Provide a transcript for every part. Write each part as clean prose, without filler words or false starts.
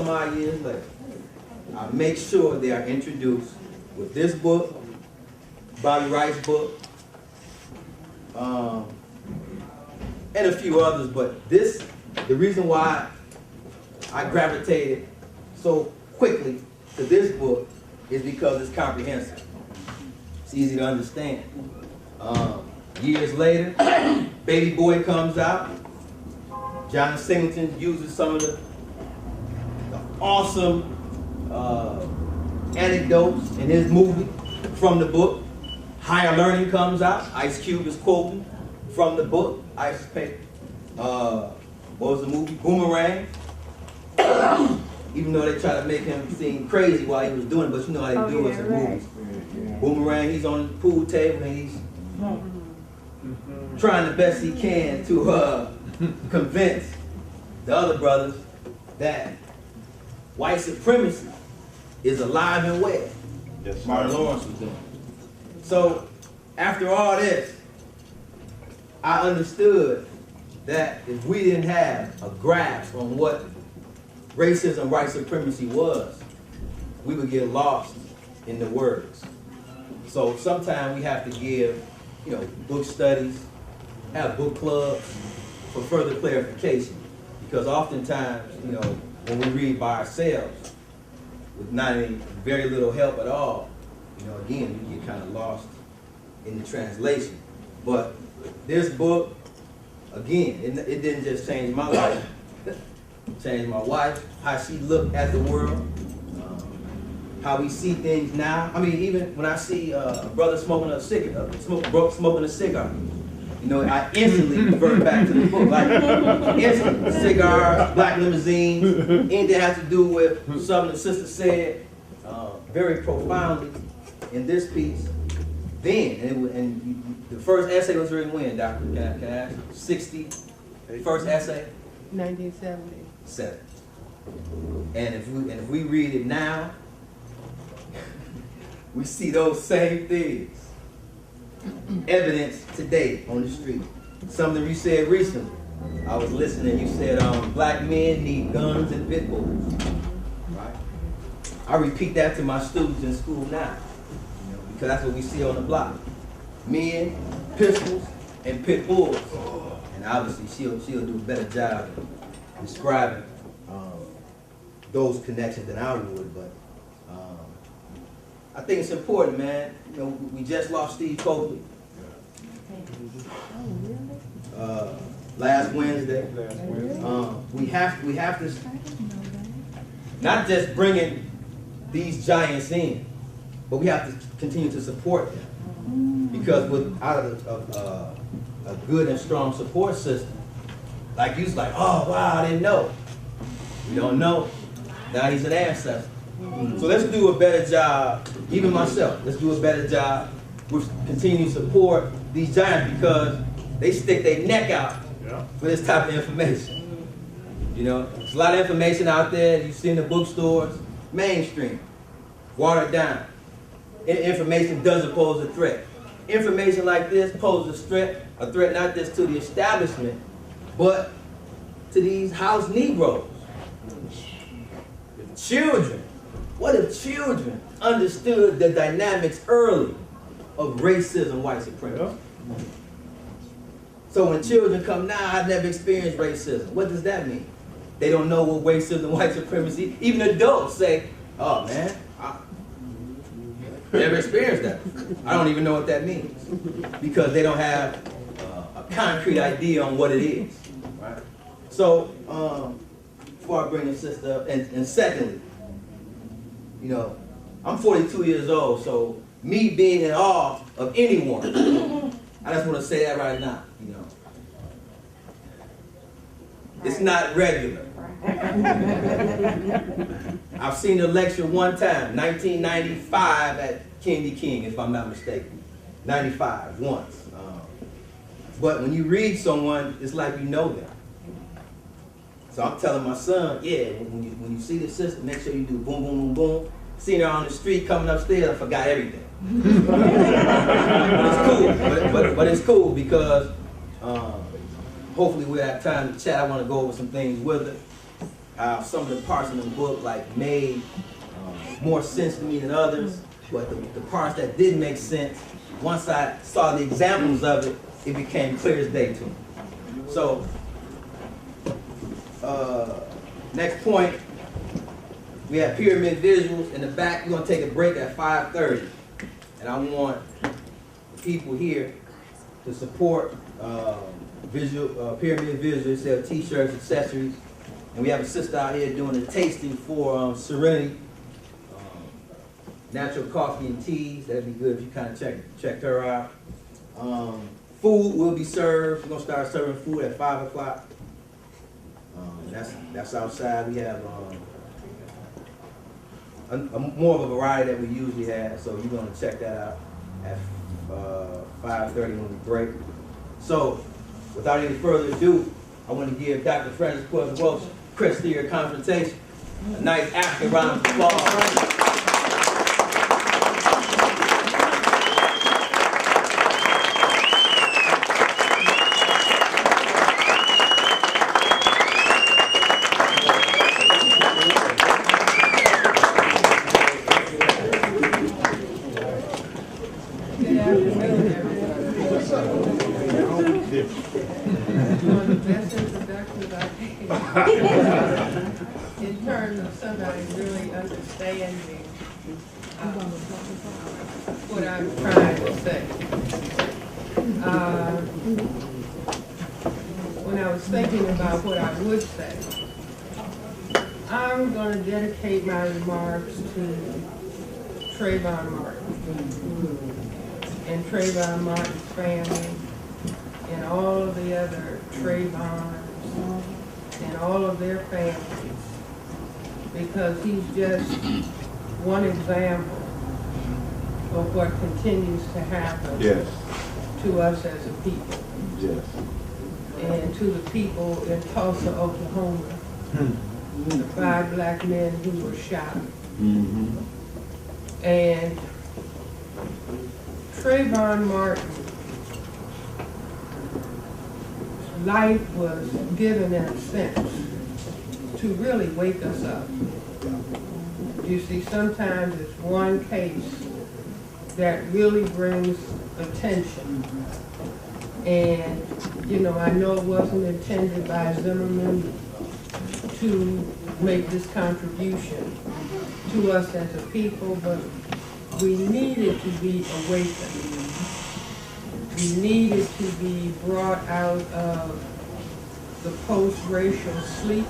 5 years later, I make sure they are introduced with this book, Bobby Wright's book, and a few others, but this, the reason why I gravitated so quickly to this book is because it's comprehensive. It's easy to understand. Years later, Baby Boy comes out. John Singleton uses some of the awesome anecdotes in his movie from the book. Higher Learning comes out. Ice Cube is quoting from the book. Ice Paper. What was the movie? Boomerang. Even though they try to make him seem crazy while he was doing it, but you know how they do it in movies. Boomerang, he's on the pool table and he's trying the best he can to convince the other brothers that white supremacy is alive and well. Yes, Martin Lawrence was doing. So after all this, I understood that if we didn't have a grasp on what racism, white supremacy was, we would get lost in the words. So sometimes we have to give, book studies, have book clubs for further clarification. Because oftentimes, when we read by ourselves, with not any, very little help at all, again, we get kind of lost in the translation. But this book, again, it didn't just change my life. It changed my wife, how she looked at the world, how we see things now. I mean, even when I see a brother smoking a cigar, I instantly revert back to the book. Like, instantly. Cigars, black limousines, anything that has to do with something the sister said very profoundly in this piece. Then, and the first essay was written when, Doctor? Can I ask? 60, first essay? 1970. And if we read it now, we see those same things. Evidence today on the street. Something you said recently. I was listening, you said black men need guns and pit bulls. Right? I repeat that to my students in school now. Because that's what we see on the block. Men, pistols, and pit bulls. And obviously she'll do a better job of describing those connections than I would, but I think it's important, man. We just lost Steve Copley. Last Wednesday. We have to not just bringing these giants in, but we have to continue to support them. Because without a good and strong support system, like you was like, oh wow, I didn't know. We don't know. Now he's an ancestor. So let's do a better job, even myself, let's do a better job with continuing to support these giants because they stick their neck out for this type of information. There's a lot of information out there you see in the bookstores, mainstream, watered down. Information doesn't pose a threat. Information like this poses a threat not just to the establishment, but to these house Negroes. Children. What if children understood the dynamics early of racism, white supremacy? So when children come now, I've never experienced racism. What does that mean? They don't know what racism, white supremacy, even adults say, oh man, I never experienced that. I don't even know what that means. Because they don't have a concrete idea on what it is. Right? So, before I bring the sister up, and secondly, I'm 42 years old, so me being in awe of anyone, I just want to say that right now, It's not regular. I've seen the lecture one time, 1995 at Kennedy King, if I'm not mistaken. 95, once. But when you read someone, it's like you know them. So I'm telling my son, yeah, when you see the sister, make sure you do boom, boom, boom, boom. Seen her on the street coming upstairs, I forgot everything. But it's cool. But it's cool because hopefully we'll have time to chat. I want to go over some things with her. how some of the parts in the book like made more sense to me than others, but the parts that didn't make sense, once I saw the examples of it, it became clear as day to me. So, next point, we have pyramid visuals. In the back, we're going to take a break at 5:30. And I want people here to support pyramid visuals, sell t-shirts, accessories. And we have a sister out here doing a tasting for Serenity, natural coffee and teas. That'd be good if you kind of checked her out. Food will be served. We're gonna start serving food at 5 o'clock. That's outside. We have more of a variety that we usually have, so you're gonna check that out at 5:30 when we break. So, without any further ado, I want to give Dr. Frances Cress Welsing, Cress Theory Confrontation, a nice African round of applause. In terms of somebody really understanding what I'm trying to say. When I was thinking about what I would say, I'm going to dedicate my remarks to Trayvon Martin and Trayvon Martin's family and all of the other Trayvons and all of their families, because he's just one example of what continues to happen to us as a people. Yes. And to the people in Tulsa, Oklahoma, the 5 black men who were shot. And Trayvon Martin's life was given in a sense to really wake us up. You see, sometimes it's one case that really brings attention. And, you know, I know it wasn't intended by Zimmerman to make this contribution to us as a people, but we needed to be awakened. We needed to be brought out of the post-racial sleep,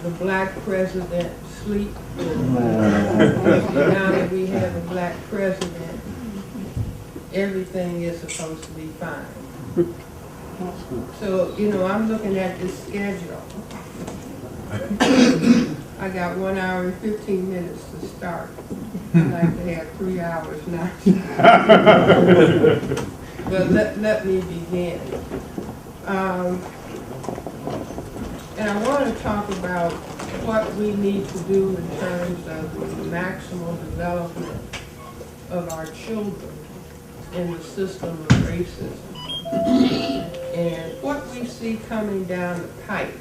the black president sleep. Now that we have a black president, everything is supposed to be fine. So, you know, I'm looking at this schedule. I got 1 hour and 15 minutes to start. I'd like to have 3 hours now. But let me begin. And I want to talk about what we need to do in terms of the maximal development of our children in the system of racism. And what we see coming down the pipe,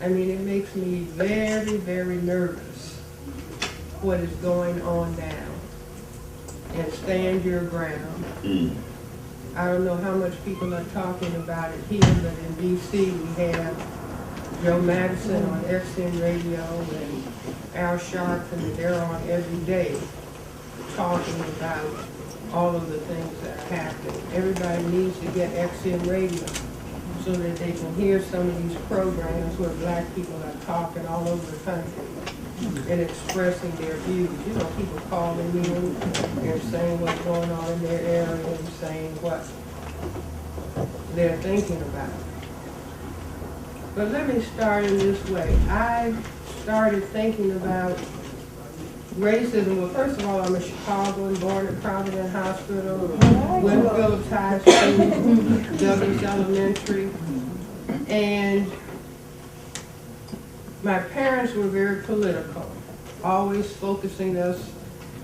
I mean, it makes me very, very nervous what is going on now. And stand your ground. I don't know how much people are talking about it here, but in D.C. we have Joe Madison on XM Radio and Al Sharpton, they're on every day talking about all of the things that are happening. Everybody needs to get XM Radio so that they can hear some of these programs where black people are talking all over the country and expressing their views. You know, people calling in and saying what's going on in their area and saying what they're thinking about. But let me start in this way. I started thinking about racism. Well, first of all, I'm a Chicagoan, born at Providence Hospital, went to Phillips High School, Douglas Elementary, and my parents were very political, always focusing us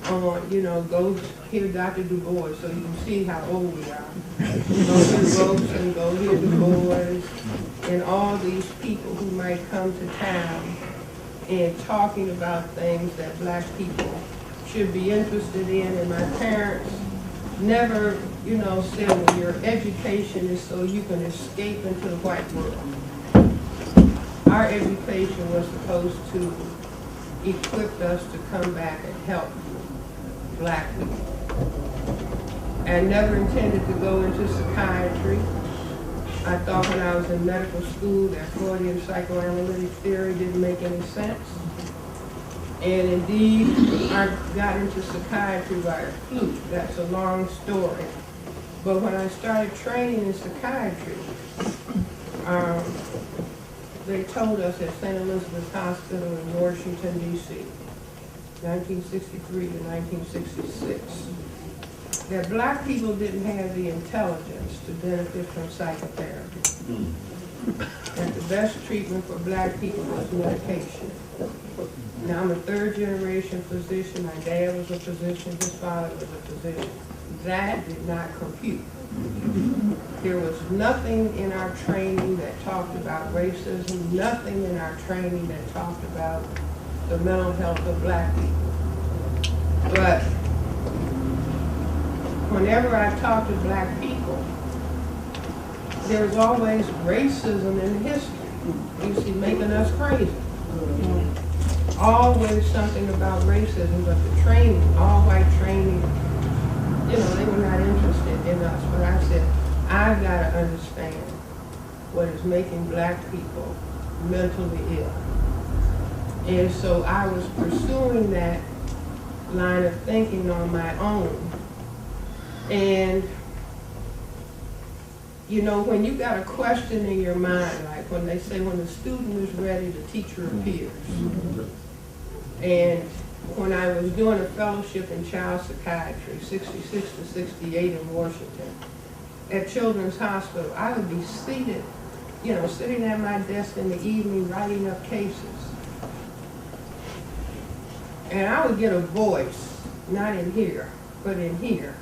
on, you know, go hear Dr. Du Bois so you can see how old we are. Go hear Robeson, go hear Du Bois, and all these people who might come to town and talking about things that black people should be interested in. And my parents never, you know, said, well, your education is so you can escape into the white world. Our education was supposed to equip us to come back and help black people. I never intended to go into psychiatry. I thought when I was in medical school that Freudian psychoanalytic theory didn't make any sense. And indeed, I got into psychiatry by a fluke. That's a long story. But when I started training in psychiatry, they told us at St. Elizabeth's Hospital in Washington, D.C., 1963 to 1966, that black people didn't have the intelligence to benefit from psychotherapy. That the best treatment for black people was medication. Now, I'm a third-generation physician. My dad was a physician. His father was a physician. That did not compute. There was nothing in our training that talked about racism, nothing in our training that talked about the mental health of black people. But whenever I talk to black people, there's always racism in history. You see, making us crazy. Always something about racism, but the training, all white training, you know, they were not interested in us. But I said, I've got to understand what is making black people mentally ill. And so I was pursuing that line of thinking on my own. And, you know, when you got a question in your mind, like when they say when the student is ready, the teacher appears. And when I was doing a fellowship in child psychiatry, 66 to 68 in Washington, at Children's Hospital, I would be seated, you know, sitting at my desk in the evening writing up cases. And I would get a voice, not in here, but in here,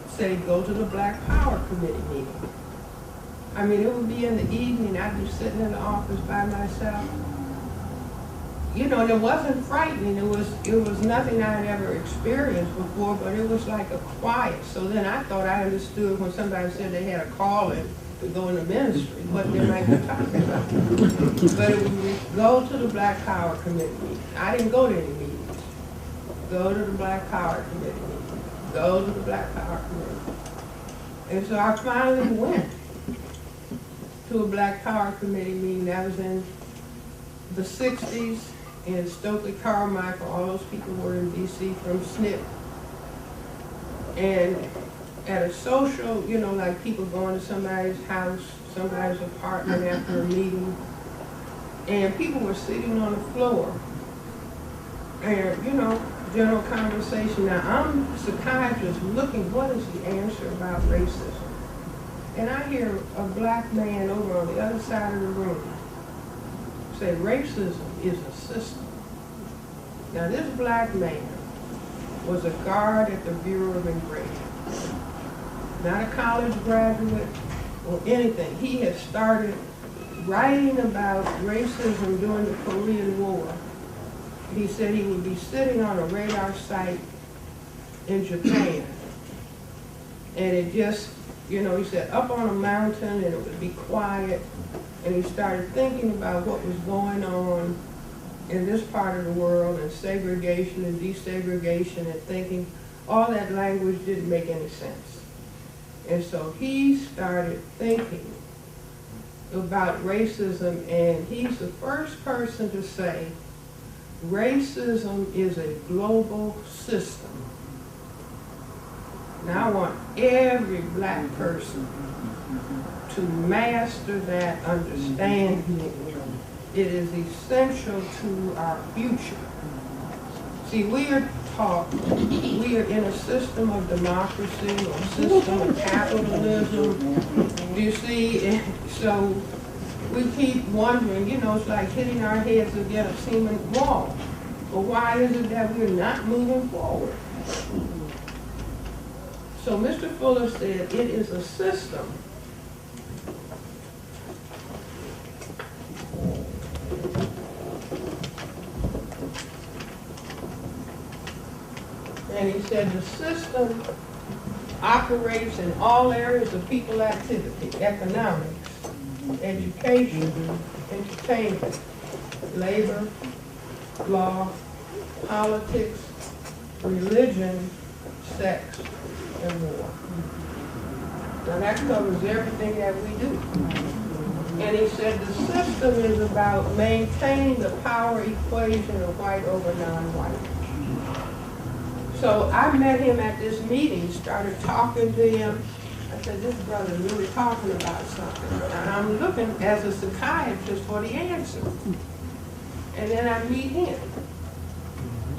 say, go to the Black Power Committee meeting. I mean, it would be in the evening, I'd be sitting in the office by myself. You know, and it wasn't frightening. It was nothing I had ever experienced before, but it was like a quiet. So then I thought I understood when somebody said they had a calling to go into ministry, what they might be talking about. But it would go to the Black Power Committee meeting. I didn't go to any meetings. Go to the Black Power Committee meeting. Go to the Black Power Committee. And so I finally went to a Black Power Committee meeting. That was in the 60s. And Stokely Carmichael, all those people were in D.C. from SNP. And at a social, you know, like people going to somebody's house, somebody's apartment after a meeting, and people were sitting on the floor. And, you know, general conversation. Now, I'm a psychiatrist looking, what is the answer about racism? And I hear a black man over on the other side of the room say, racism is a system. Now, this black man was a guard at the Bureau of Engraving. Not a college graduate or anything. He had started writing about racism during the Korean War. He said he would be sitting on a radar site in Japan. And it just, you know, he said up on a mountain and it would be quiet. And he started thinking about what was going on in this part of the world, and segregation and desegregation, and thinking all that language didn't make any sense. And so he started thinking about racism, and he's the first person to say racism is a global system. Now I want every black person to master that understanding. It is essential to our future. See, we are taught, we are in a system of democracy or system of capitalism, you see, and so we keep wondering, you know, it's like hitting our heads against a cement wall. But why is it that we're not moving forward? So Mr. Fuller said it is a system And he said the system operates in all areas of people activity: economics, education, entertainment, labor, law, politics, religion, sex, and war. Now that covers everything that we do. And he said the system is about maintaining the power equation of white over non-white. So I met him at this meeting, started talking to him. I said, this brother's really talking about something. And I'm looking as a psychiatrist for the answer. And then I meet him.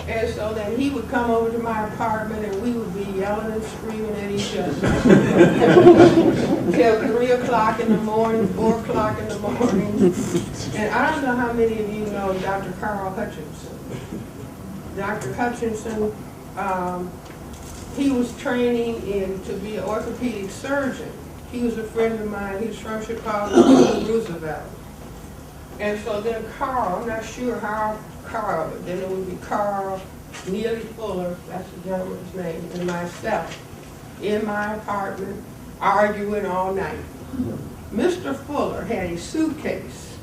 And so then he would come over to my apartment and we would be yelling and screaming at each other till 3 o'clock in the morning, 4 o'clock in the morning. And I don't know how many of you know Dr. Carl Hutchinson. Dr. Hutchinson, he was training to be an orthopedic surgeon. He was a friend of mine. He was from Chicago, Roosevelt. And so then Carl, I'm not sure how Carl, but then it would be Carl, Neely Fuller, that's the gentleman's name, and myself in my apartment arguing all night. Mr. Fuller had a suitcase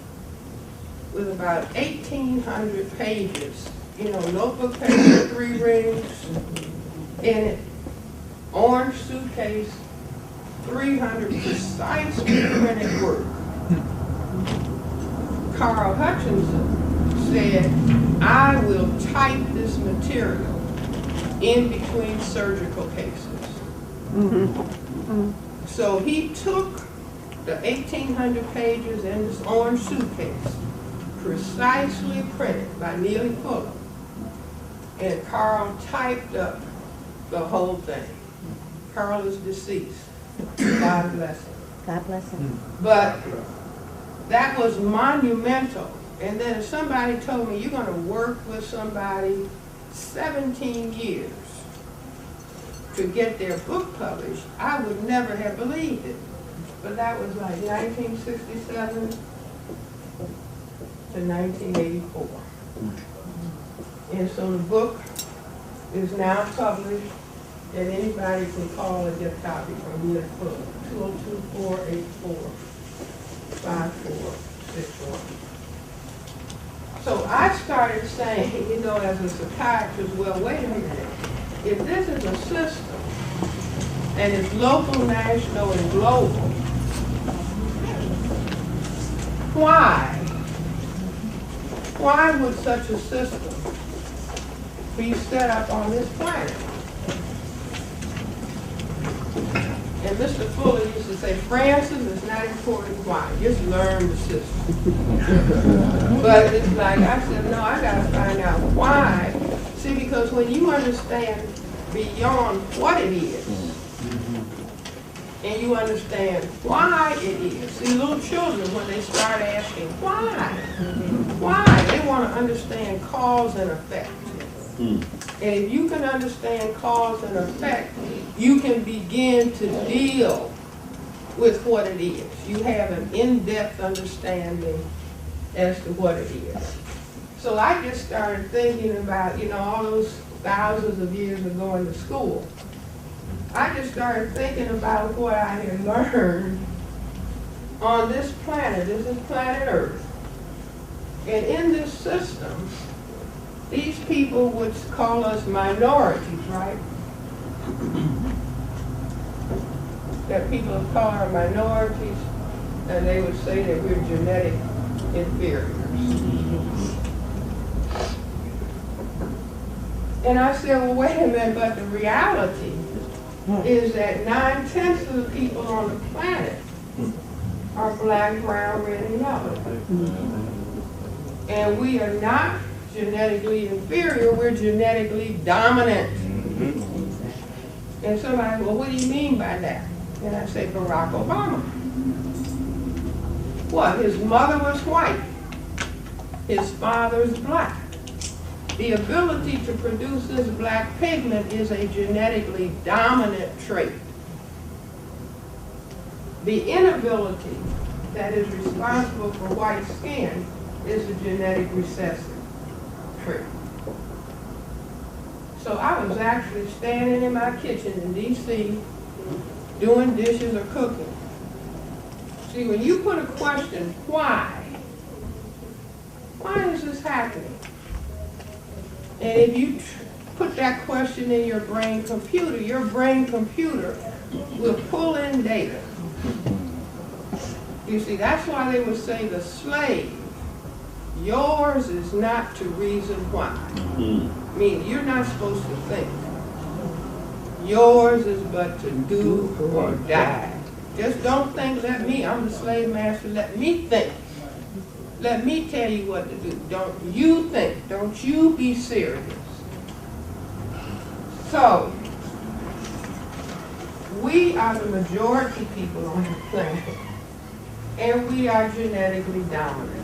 with about 1,800 pages, you know, notebook paper, 3 rings in it, orange suitcase, 300 precisely printed words. Carl Hutchinson said, I will type this material in between surgical cases. So he took the 1,800 pages in this orange suitcase, precisely printed by Neely Fuller, and Carl typed up the whole thing. Carl is deceased. God bless him. God bless him. But that was monumental. And then if somebody told me you're going to work with somebody 17 years to get their book published, I would never have believed it. But that was like 1967 to 1984. And so the book is now published, and anybody can call and get a copy from Neely Fuller, 202-484-5461. So I started saying, you know, as a psychiatrist, well, wait a minute. If this is a system, and it's local, national, and global, why would such a system be set up on this planet? And Mr. Fuller used to say, Francis, it's not important why, just learn the system. But it's like, I said, no, I got to find out why. See, because when you understand beyond what it is, and you understand why it is. See, little children, when they start asking, why? They want to understand cause and effect. And if you can understand cause and effect, you can begin to deal with what it is. You have an in-depth understanding as to what it is. So I just started thinking about, you know, all those thousands of years of going to school. I just started thinking about what I had learned on this planet. This is planet Earth. And in this system, these people would call us minorities, right? That people of color are minorities, and they would say that we're genetic inferiors. And I said, well, wait a minute, but the reality is that 9/10 of the people on the planet are black, brown, red, and yellow. And we are not genetically inferior, we're genetically dominant. And somebody, well, what do you mean by that? And I say, Barack Obama. What? His mother was white. His father's black. The ability to produce this black pigment is a genetically dominant trait. The inability that is responsible for white skin is a genetic recessive trait. So I was actually standing in my kitchen in D.C. doing dishes or cooking. See, when you put a question, why is this happening? And if you put that question in your brain computer will pull in data. You see, that's why they would say the slave, yours is not to reason why. Meaning you're not supposed to think. Yours is but to do or die. Just don't think, I'm the slave master, let me think. Let me tell you what to do. Don't you think, don't you be serious. So, we are the majority people on the planet, and we are genetically dominant.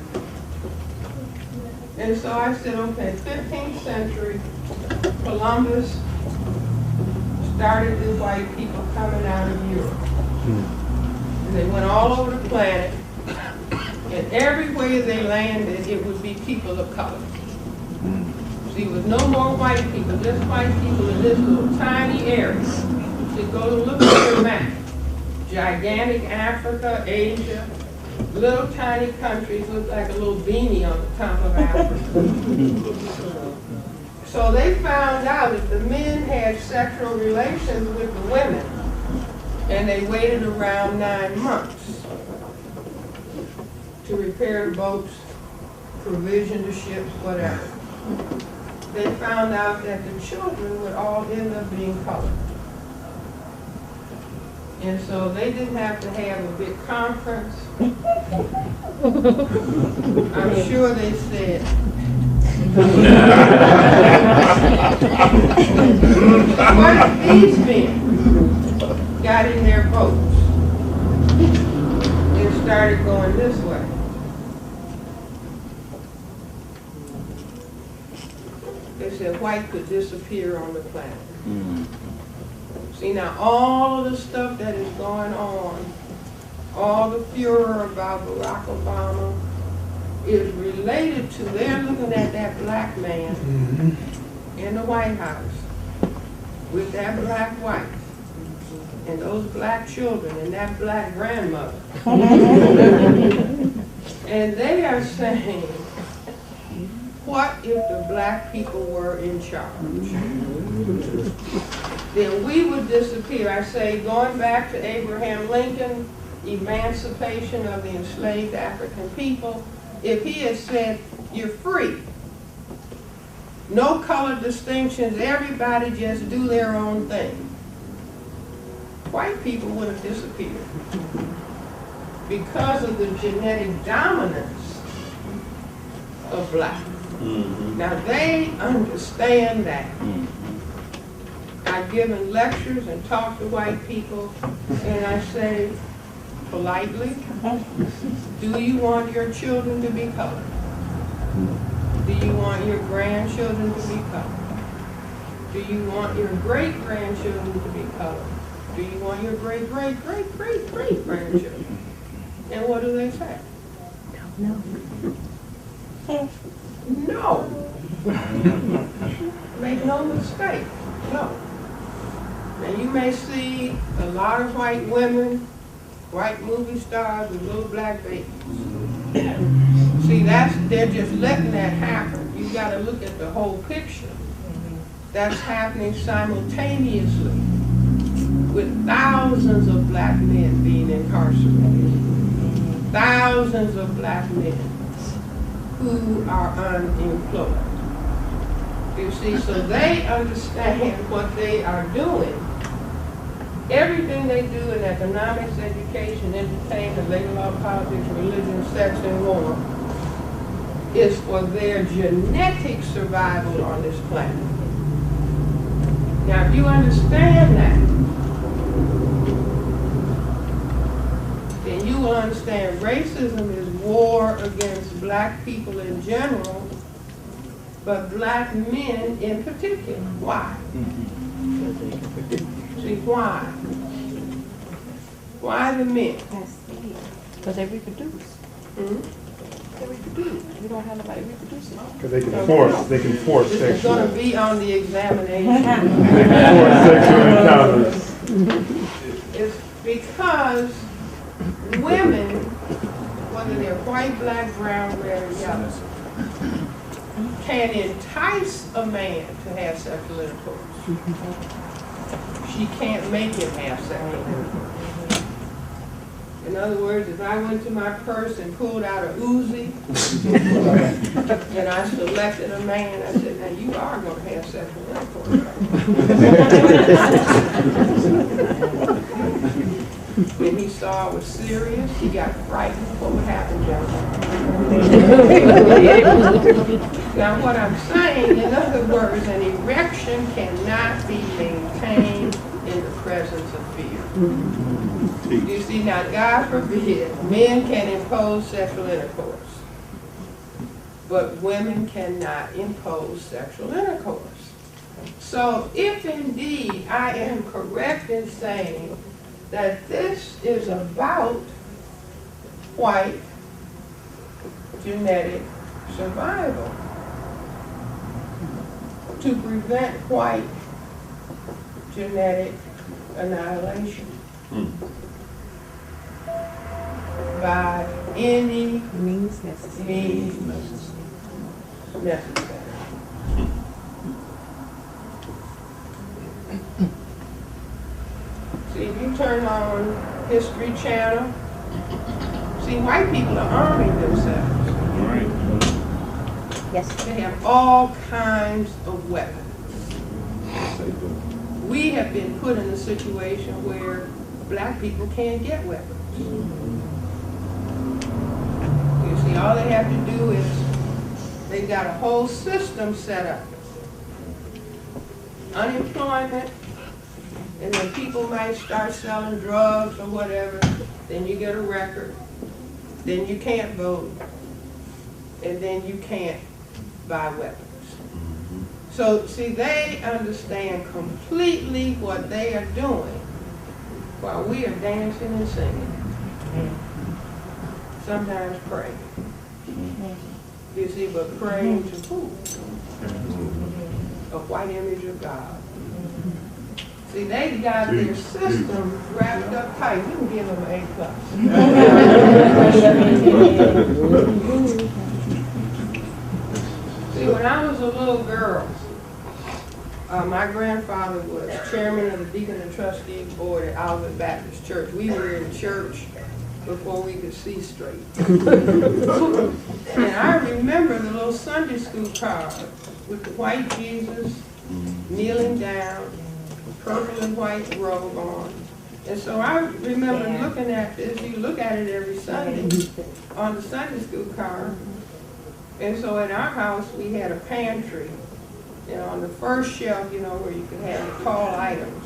And so I said, okay, 15th century, Columbus started the white people coming out of Europe. And they went all over the planet, and everywhere they landed, it would be people of color. See, there was no more white people, just white people in this little tiny area. So go look at your map. Gigantic Africa, Asia, little tiny countries look like a little beanie on the top of Africa. So they found out that the men had sexual relations with the women, and they waited around 9 months to repair boats, provision the ships, whatever. They found out that the children would all end up being colored. And so they didn't have to have a big conference. I'm sure they said, what if these men got in their boats and started going this way? They said white could disappear on the planet. See, now all of the stuff that is going on, all the furor about Barack Obama is related to, they're looking at that black man in the White House with that black wife and those black children and that black grandmother. And they are saying, what if the black people were in charge? Then we would disappear. I say, going back to Abraham Lincoln, emancipation of the enslaved African people, if he had said, you're free, no color distinctions, everybody just do their own thing, white people would have disappeared because of the genetic dominance of black. Now they understand that. I've given lectures and talked to white people, and I say politely, do you want your children to be colored? Do you want your grandchildren to be colored? Do you want your great-grandchildren to be colored? Do you want your great-great-great-great-great-grandchildren? And what do they say? No. No. Make no mistake. No. Now you may see a lot of white women, white movie stars with little black babies. See, they're just letting that happen. You got to look at the whole picture. That's happening simultaneously with thousands of black men being incarcerated. Thousands of black men who are unemployed. You see, so they understand what they are doing. Everything they do in economics, education, entertainment, labor law, politics, religion, sex, and war is for their genetic survival on this planet. Now, if you understand that, then you will understand racism is war against black people in general, but black men in particular. Why? See, why? Why the men? Because they reproduce. We don't have nobody reproducing. Because they can force This is sexual. going to be on the examination. They can force sexual encounters. It's because women, whether they're white, black, brown, red, or yellow, can entice a man to have sexual intercourse. She can't make him have sexual intercourse. In other words, if I went to my purse and pulled out a Uzi, and I selected a man, I said, now you are going to have sexual intercourse. When he saw I was serious, he got frightened. What would happen, gentlemen? Now what I'm saying, in other words, an erection cannot be maintained in the presence of fear. You see, now God forbid, men can impose sexual intercourse, but women cannot impose sexual intercourse. So if indeed I am correct in saying that this is about white genetic survival, to prevent white genetic annihilation by any means necessary. See, if you turn on History Channel, see, white people are arming themselves. Right. Yes. They have all kinds of weapons. We have been put in a situation where black people can't get weapons. You see, all they have to do is, they've got a whole system set up. Unemployment, and then people might start selling drugs or whatever, then you get a record, then you can't vote, and then you can't buy weapons. So, see, they understand completely what they are doing while we are dancing and singing. Sometimes praying. You see, but praying to who? A white image of God. See, they got their system wrapped up tight. We can give them an A+. See, when I was a little girl, my grandfather was chairman of the Deacon and Trustees Board at Olivet Baptist Church. We were in church before we could see straight. And I remember the little Sunday school card with the white Jesus kneeling down, purple and white robe on. And so I remember looking at this. You look at it every Sunday on the Sunday school card. And so in our house, we had a pantry. You know, on the first shelf, you know, where you could have the call items.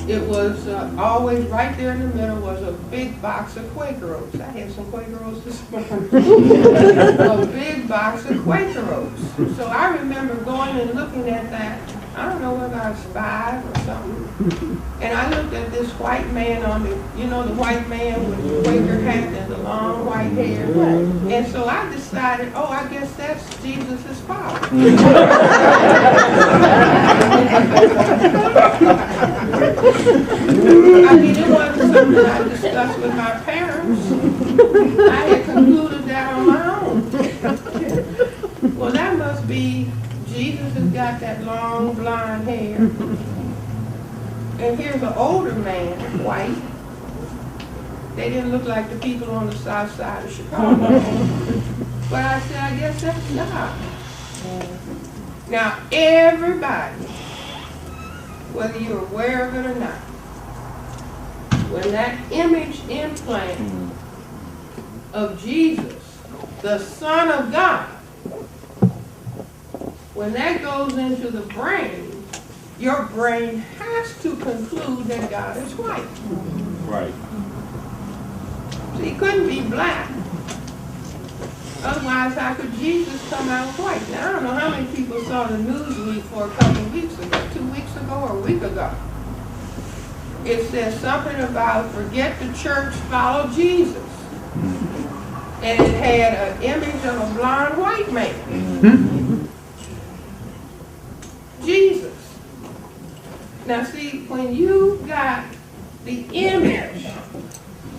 It was always right there in the middle was a big box of Quaker Oats. I had some Quaker Oats this morning. A big box of Quaker Oats. So I remember going and looking at that. I don't know whether I was 5 or something. And I looked at this white man on the, you know, the white man with the Quaker hat and the long white hair. And so I decided, oh, I guess that's Jesus' father. I mean, it wasn't something I discussed with my parents. I had concluded that on my own. Well, that must be Jesus has got that long blonde hair. And here's an older man, white. They didn't look like the people on the south side of Chicago. But I said, I guess that's God. Now, everybody, whether you're aware of it or not, when that image implant of Jesus, the Son of God, when that goes into the brain, your brain has to conclude that God is white. Right. So he couldn't be black. Otherwise, how could Jesus come out white? Now, I don't know how many people saw the Newsweek for a couple of weeks ago, 2 weeks ago or a week ago. It says something about forget the church, follow Jesus. and it had an image of a blind white man. Jesus. Now see, when you got the image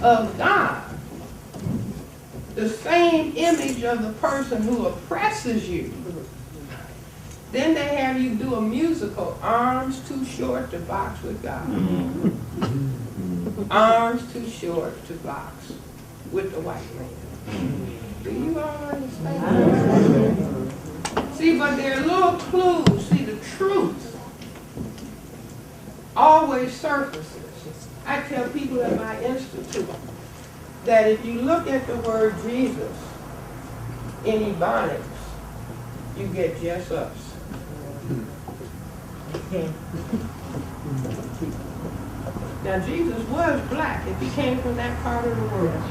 of God, the same image of the person who oppresses you, then they have you do a musical, Arms Too Short to Box with God. Arms too short to box with the white man. Do you all understand? See, but there are little clues. See, the truth always surfaces. I tell people at my institute that if you look at the word Jesus in Ebonics, you get just us. Now Jesus was black if he came from that part of the world.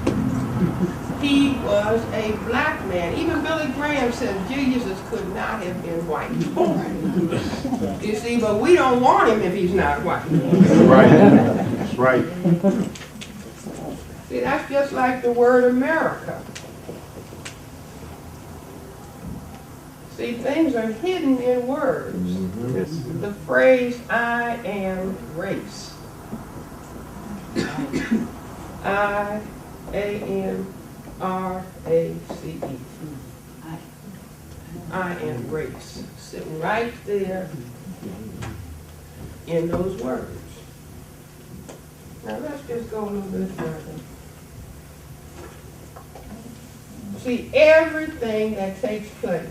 He was a black man. Even Billy Graham says Jesus could not have been white. You see, but we don't want him if he's not white. Right. That's right. See, that's just like the word America. See, things are hidden in words. The phrase, I am race. I-A-M-R-A-C-E. I am race. Sitting right there in those words. Now let's just go a little bit further. See, everything that takes place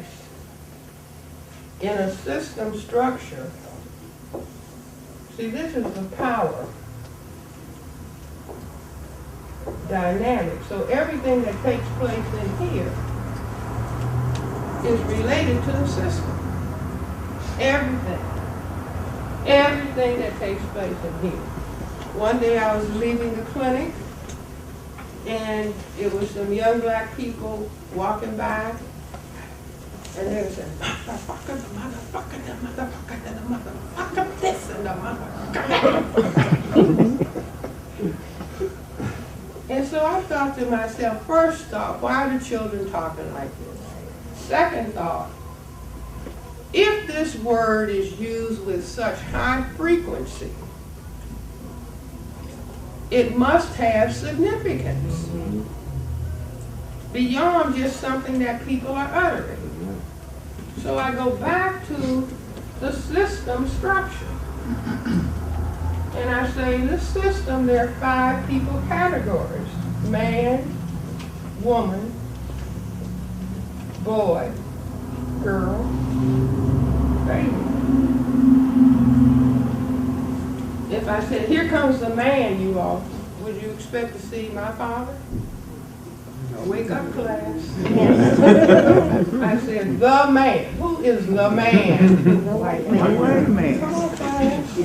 in a system structure, see, this is the power dynamic. So everything that takes place in here is related to the system. Everything. Everything that takes place in here. One day I was leaving the clinic, and it was some young black people walking by, and they were saying, motherfucker, the motherfucker, the motherfucker, the motherfucker, this and the motherfucker. And so I thought to myself, first thought, why are the children talking like this? Second thought, if this word is used with such high frequency, it must have significance beyond just something that people are uttering. So I go back to the system structure. And I say, in this system, there are 5 people categories: man, woman, boy, girl, baby. If I said, here comes the man, you all, would you expect to see my father? Wake up, class. I said, the man. Who is the man? The white man. Come on, class.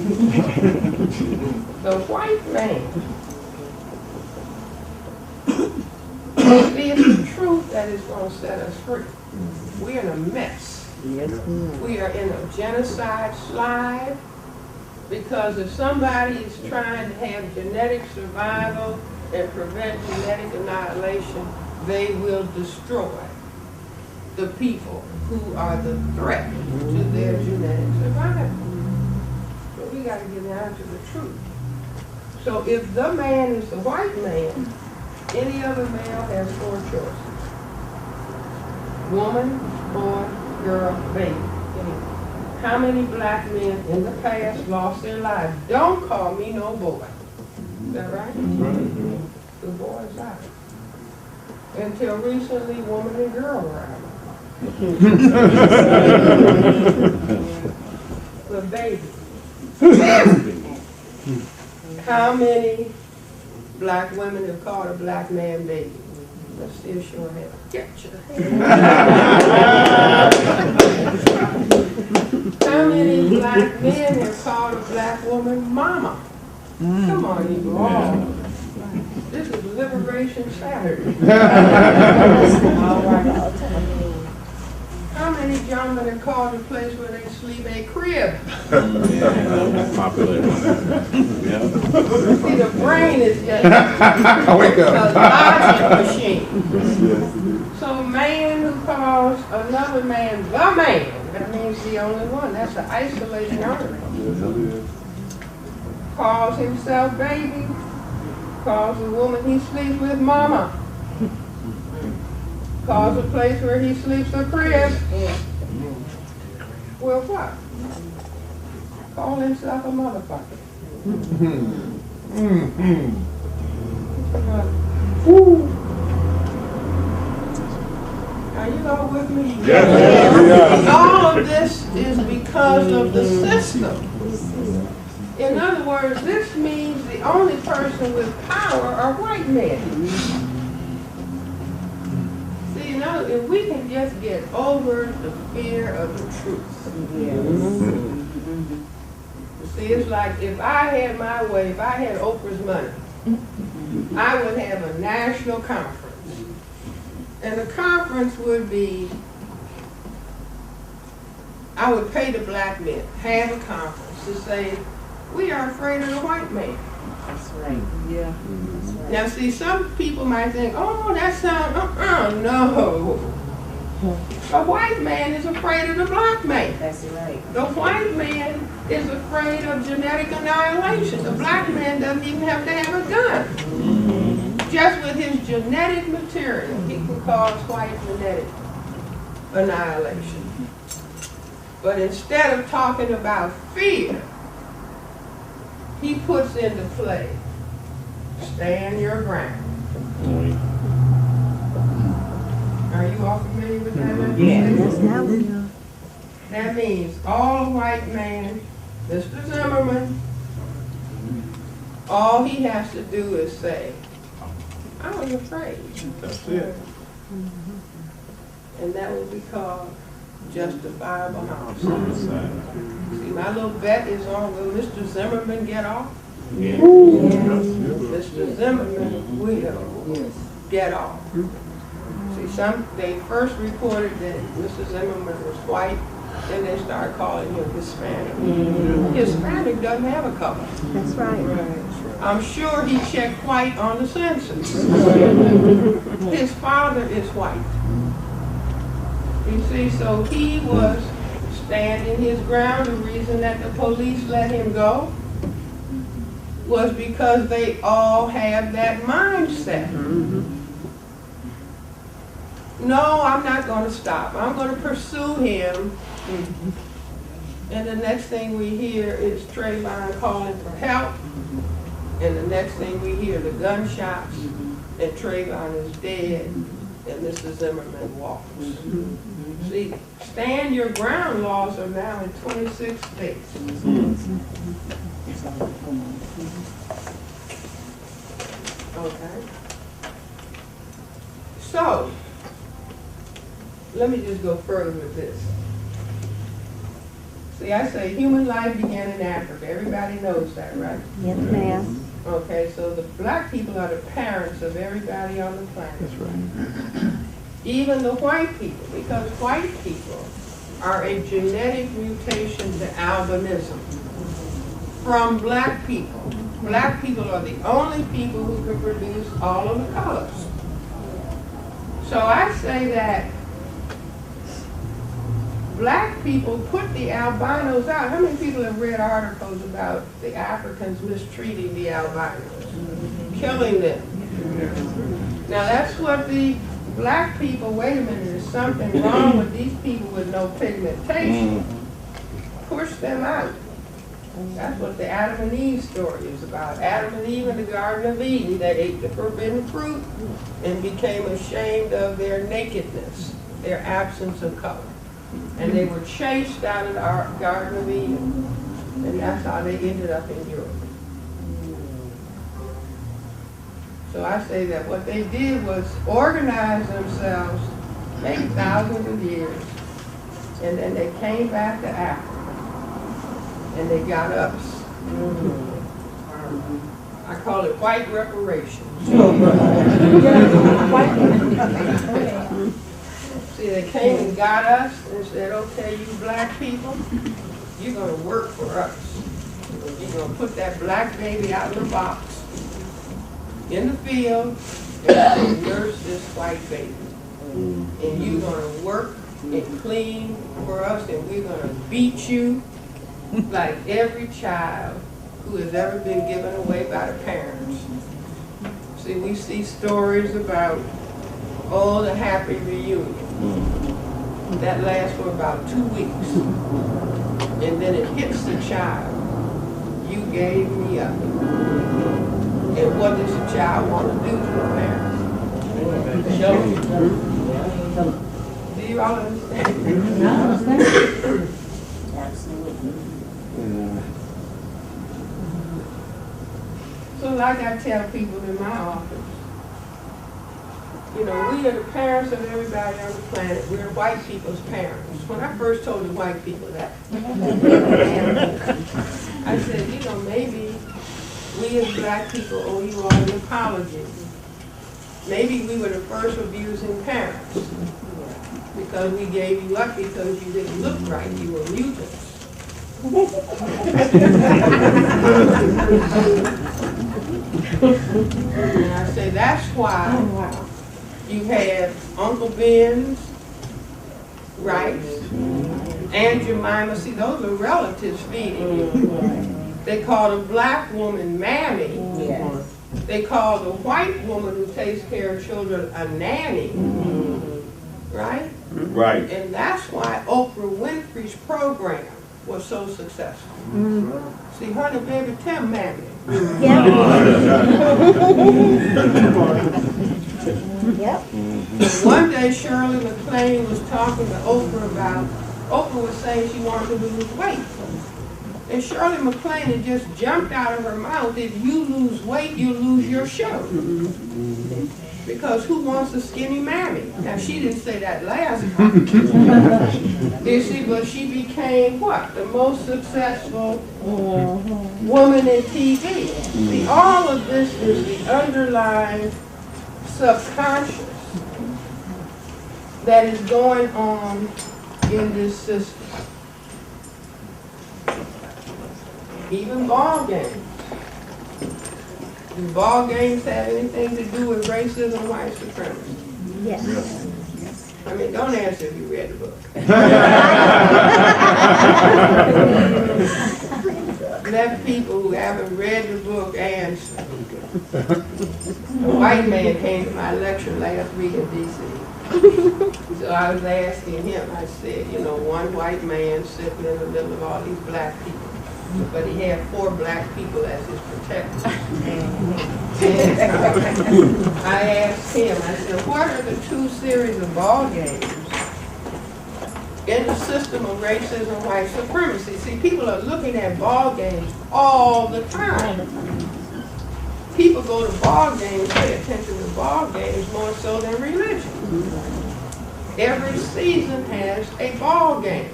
The white man. See, it's the truth that is going to set us free. We're in a mess. Yes. We are in a genocide slide, because if somebody is trying to have genetic survival and prevent genetic annihilation, they will destroy the people who are the threat to their genetic survival. So we got to get down to the truth. So if the man is the white man, any other male has 4 choices: woman, boy, girl, baby. How many black men in the past lost their lives? Don't call me no boy. Is that right? The boy's out. Until recently, woman and girl were out. But baby, how many black women have called a black man baby? Let's see a show of hands. Get your hand. How many black men have called a black woman mama? Come on, you all. This is Liberation Saturday. All right. How many many gentlemen have called the place where they sleep a crib? Popular. Yeah. See, the brain is just Wake a up. logic machine. So a man who calls another man the man, that means the only one. That's an isolating article. Calls himself baby, calls the woman he sleeps with mama, calls the place where he sleeps a crib. Well, what? Call himself a motherfucker. Are you all with me? Yes. All of this is because of the system. In other words, this means the only person with power are white men. See, you know, if we can just get over the fear of the truth. See, it's like if I had my way, if I had Oprah's money, I would have a national conference. And the conference would be, I would pay the black men, have a conference to say, we are afraid of the white man. That's right. Yeah. That's right. Now see, some people might think, oh, that sounds, no. The white man is afraid of the black man. That's right. The white man is afraid of genetic annihilation. The black man doesn't even have to have a gun. Just with his genetic material, he can cause white genetic annihilation. But instead of talking about fear, he puts into play, stand your ground. Are you all familiar with that? Yeah. That means all white man, Mr. Zimmerman, all he has to do is say, I was afraid. That's it. And that will be called justifiable homicide. See, my little bet is on, will Mr. Zimmerman get off? Yeah. Mr. Zimmerman will get off. See, they first reported that Mr. Zimmerman was white, then they started calling him Hispanic. Hispanic doesn't have a color. That's right. I'm sure he checked white on the census. His father is white. You see, so he was standing his ground. The reason that the police let him go was because they all have that mindset. No, I'm not going to stop. I'm going to pursue him. And the next thing we hear is Trayvon calling for help. And the next thing we hear the gunshots, and Trayvon is dead, and Mr. Zimmerman walks. See, stand your ground laws are now in 26 states. Okay. So, let me just go further with this. See, I say human life began in Africa. Everybody knows that, right? Yes, ma'am. Okay, so the black people are the parents of everybody on the planet. That's right. Even the white people, because white people are a genetic mutation to albinism from black people. Black people are the only people who can produce all of the colors. So I say that black people put the albinos out. How many people have read articles about the Africans mistreating the albinos, killing them? Now that's what the black people, wait a minute, there's something wrong with these people with no pigmentation. Push them out. That's what the Adam and Eve story is about. Adam and Eve in the Garden of Eden, they ate the forbidden fruit and became ashamed of their nakedness, their absence of color. And they were chased out of the Garden of Eden. And that's how they ended up in Europe. So I say that what they did was organize themselves, maybe thousands of years, and then they came back to Africa. And they got us. I call it white reparations. See, they came and got us and said, okay, you black people, you're gonna work for us. You're gonna put that black baby out in the box, in the field, and nurse this white baby. And you're gonna work and clean for us, and we're gonna beat you like every child who has ever been given away by the parents. See, we see stories about, oh, the happy reunion. That lasts for about 2 weeks. And then it hits the child. You gave me up. And what does the child want to do to the parents? Show you. Do you all understand? I understand. Absolutely. So like I tell people in my office, you know, we are the parents of everybody on the planet. We're white people's parents. When I first told the white people that, I said, you know, maybe we as black people owe you all an apology. Maybe we were the first abusing parents because we gave you up because you didn't look right. You were mutants. And I say that's why you have Uncle Ben's, right? Aunt Jemima. See, those are relatives feeding you. They call the black woman Mammy. Yes. They call the white woman who takes care of children a nanny. Right? Right. And that's why Oprah Winfrey's program was so successful. See, her and baby Tim Mammy. Yep. Yep. One day Shirley MacLaine was talking to Oprah about, Oprah was saying she wanted to lose weight. And Shirley MacLaine had just jumped out of her mouth, if you lose weight, you lose your show. Because who wants a skinny mammy? Now she didn't say that last time. You see, but she became what? The most successful woman in TV. See, all of this is the underlying subconscious that is going on in this system. Even ball games. Do ball games have anything to do with racism and white supremacy? Yes. I mean, don't answer if you read the book. Let people who haven't read the book answer. A white man came to my lecture last week in D.C. So I was asking him, I said, you know, one white man sitting in the middle of all these black people. But he had 4 black people as his protectors. And I asked him, I said, what are the 2 series of ball games in the system of racism and white supremacy? See, people are looking at ball games all the time. People go to ball games, pay attention to ball games more so than religion. Every season has a ball game.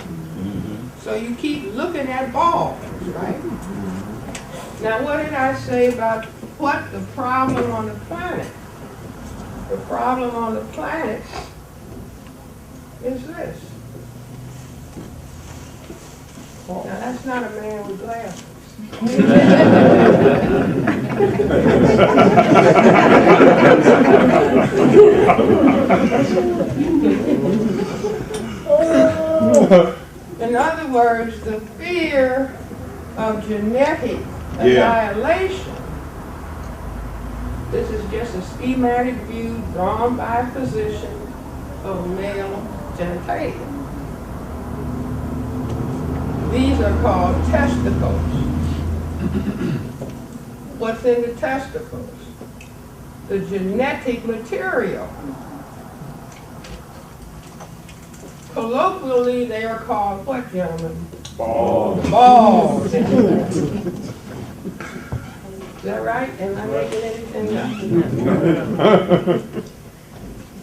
So you keep looking at balls, right? Now what did I say about what the problem on the planet? The problem on the planet is this. Now that's not a man with glasses. In other words, the fear of genetic annihilation. This is just a schematic view drawn by a physician of male genitalia. These are called testicles. What's in the testicles? The genetic material. Colloquially, they are called what, gentlemen? Balls. Balls. Is that right? Am I making anything up?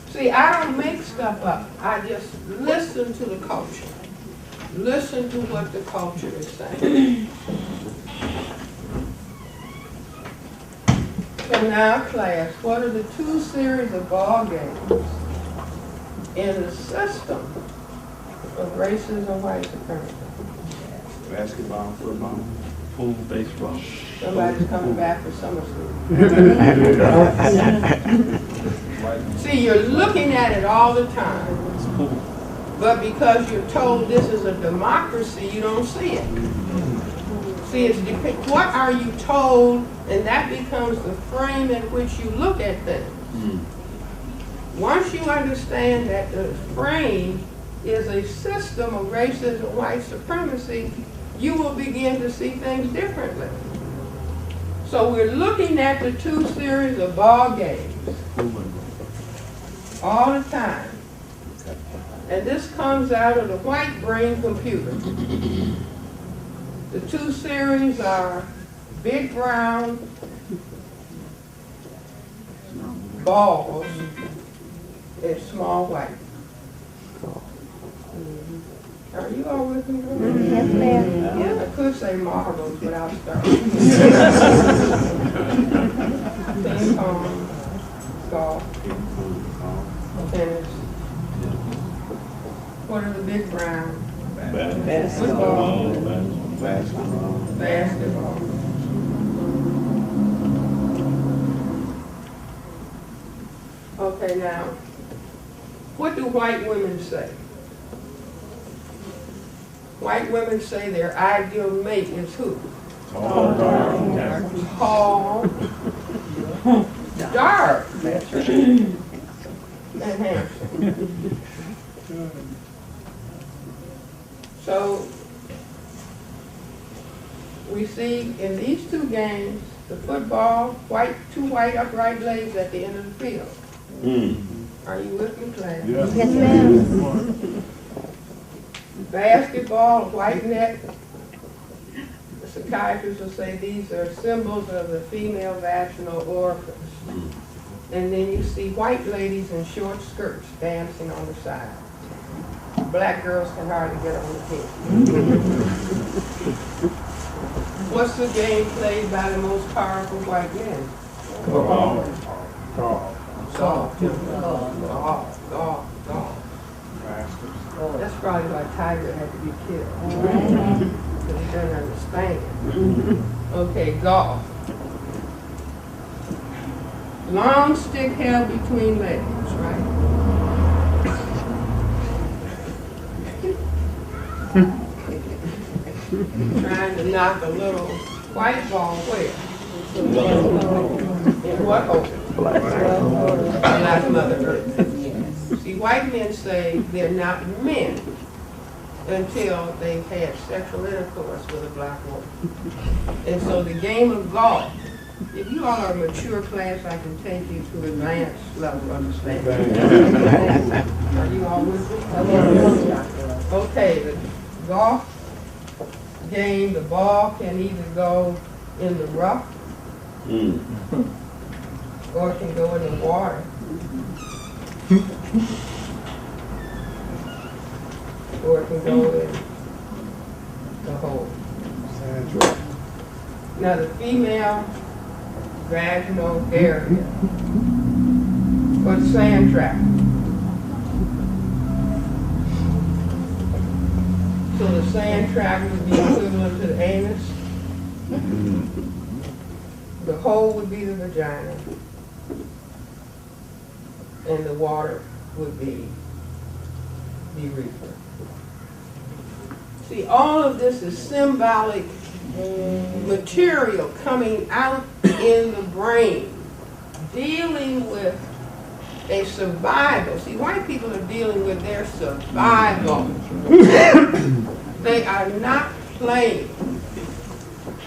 See, I don't make stuff up. I just listen to the culture. Listen to what the culture is saying. So now, class, what are the 2 series of ball games in the system of racism, white supremacy. Basketball, football. Pool, baseball. Somebody's coming back for summer school. See, you're looking at it all the time. But because you're told this is a democracy, you don't see it. See, it's what are you told, and that becomes the frame in which you look at things. Once you understand that the frame is a system of racism, white supremacy, you will begin to see things differently. So we're looking at the two series of ball games all the time. And this comes out of the white brain computer. The two series are big brown balls and small white. Are you all with me? Yes, ma'am. Yeah, I could say marbles without starting. Ping pong, golf, tennis. What are the big brown? Basketball. Basketball. Okay, now, what do white women say? White women say their ideal mate is who? Tall, dark, and handsome. So, we see in these two games, the football, two white upright legs at the end of the field. Are you with me, class? Yes, Yes, ma'am. Basketball, white net. The psychiatrists will say these are symbols of the female vaginal orifice. And then you see white ladies in short skirts dancing on the side. Black girls can hardly get on the team. What's the game played by the most powerful white men? Golf. That's probably why Tiger had to be killed. Because he doesn't understand. Okay, golf. Long stick held between legs, right? Trying to knock a little white ball where? In what hole? Black Mother Earth. See, white men say they're not men until they've had sexual intercourse with a black woman. And so the game of golf, if you all are a mature class, I can take you to advanced level understanding. Are you all with me? Okay, the golf game, the ball can either go in the rough or it can go in the water. Or it can go in the hole. Now the female vaginal area, or the sand trap. So the sand trap would be equivalent to the anus. The hole would be the vagina. And the water would be the urethra. See, all of this is symbolic material coming out in the brain, dealing with a survival. See, white people are dealing with their survival. They are not playing.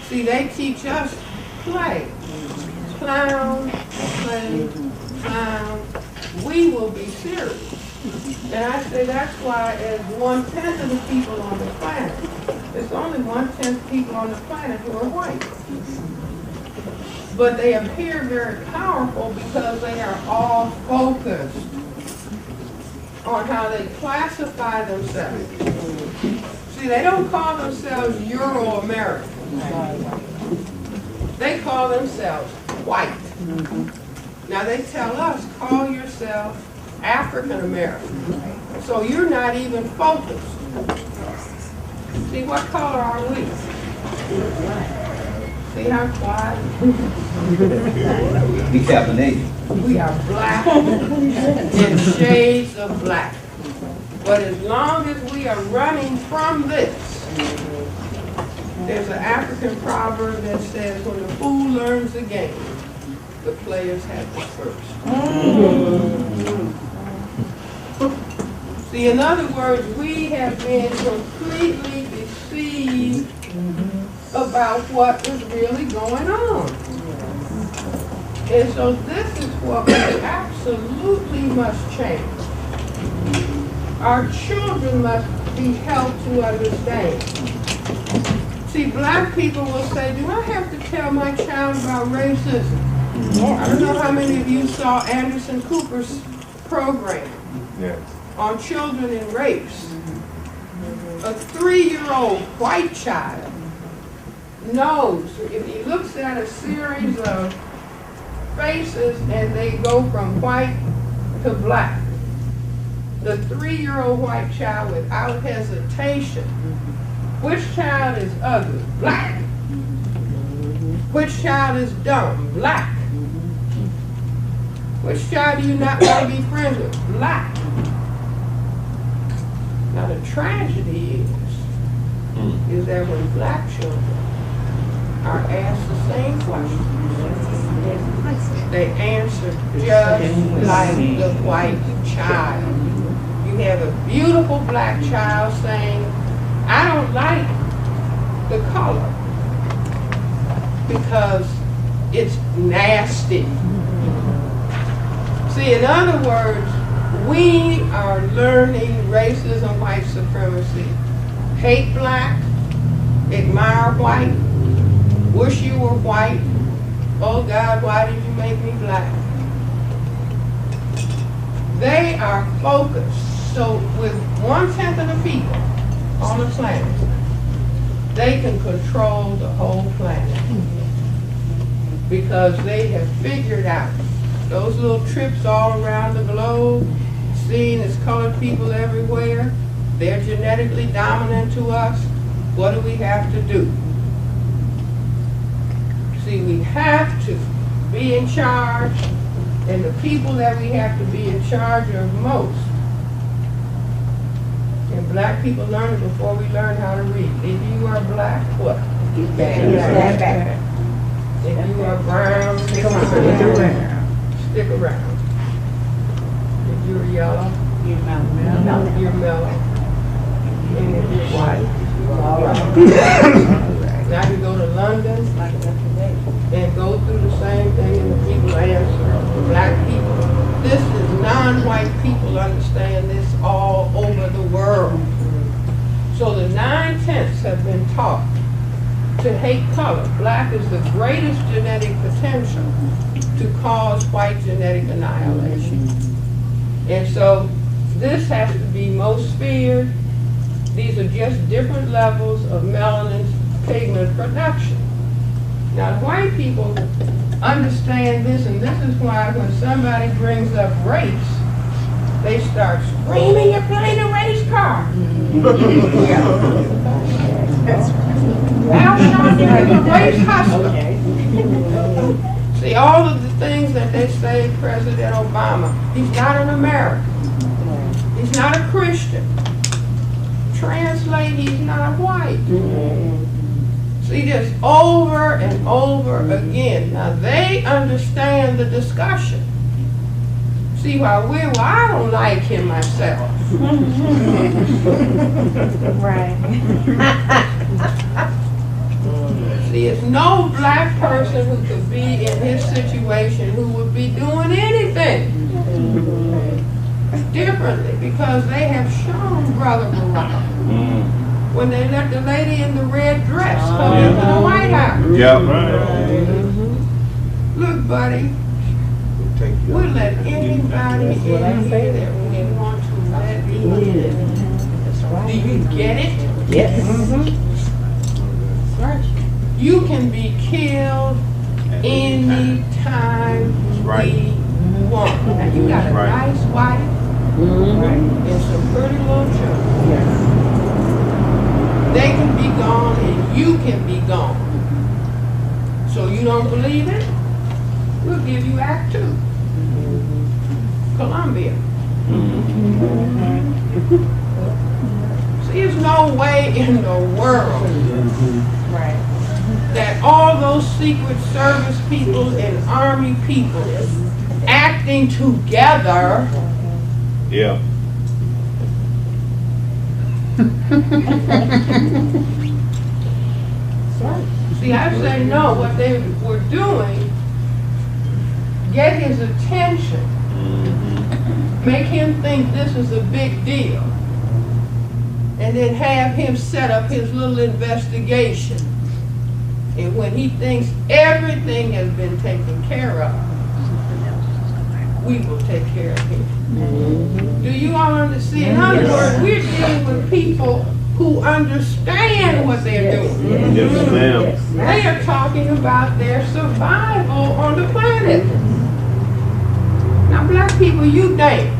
See, they teach us play. Clown, play, clown. We will be serious. And I say that's why as 1/10 of the people on the planet, there's only 1/10 people on the planet who are white. But they appear very powerful because they are all focused on how they classify themselves. See, they don't call themselves Euro-American. They call themselves white. Now they tell us, call yourself African American. So you're not even focused. See, what color are we? See how quiet? Decaffeinated. We are black in shades of black. But as long as we are running from this, there's an African proverb that says, when the fool learns the game, the players have the first. See, in other words, we have been completely deceived about what is really going on. And so this is what we absolutely must change. Our children must be helped to understand. See, black people will say, do I have to tell my child about racism? I don't know how many of you saw Anderson Cooper's program on children and race. A 3-year-old white child knows, if he looks at a series of faces and they go from white to black, the 3-year-old white child without hesitation, which child is ugly? Black. Which child is dumb? Black. Which child do you not want to be friends with? Black. Now the tragedy is that when black children are asked the same question, they answer just like the white child. You have a beautiful black child saying, I don't like the color because it's nasty. See, in other words, we are learning racism, white supremacy, hate black, admire white, wish you were white, oh God, why did you make me black? They are focused. So with 1/10 of the people on the planet, they can control the whole planet because they have figured out those little trips all around the globe, seeing as colored people everywhere, they're genetically dominant to us. What do we have to do? See, we have to be in charge, and the people that we have to be in charge of most. And black people learn it before we learn how to read. If you are black, what? Get back. If you are brown, stick around. Stick around. If you're yellow, you're mellow. And if you're white, now you go to London and go through the same thing, and the people answer. Black people. This is non-white people understand this all over the world. So the 9/10 have been taught to hate color. Black is the greatest genetic potential to cause white genetic annihilation. And so this has to be most feared. These are just different levels of melanin pigment production. Now white people understand this, and this is why when somebody brings up race, they start screaming, you're playing a race card. Al Sharpton is a race hustler. See, all of the things that they say, President Obama, he's not an American. He's not a Christian. Translate, he's not white. See, just over and over again. Now, they understand the discussion. See, while I don't like him myself. Right. See, it's no black person who could be in his situation who would be doing anything differently, because they have shown Brother Barack when they let the lady in the red dress come into the White House. Look, buddy, we'll let anybody in here that we want to let in. Do you get it? Yes. You can be killed anytime we want. And you got a Right. nice wife, right, and some pretty little children. They can be gone and you can be gone. So you don't believe it? We'll give you Act 2. Colombia. See, there's no way in the world that all those Secret Service people and Army people acting together Yeah. See, I say no, what they were doing, get his attention, make him think this is a big deal, and then have him set up his little investigation. And when he thinks everything has been taken care of, we will take care of him. Do you all understand? In other words, we're dealing with people who understand what they're doing. Yes, ma'am. They are talking about their survival on the planet. Now, black people, you dance.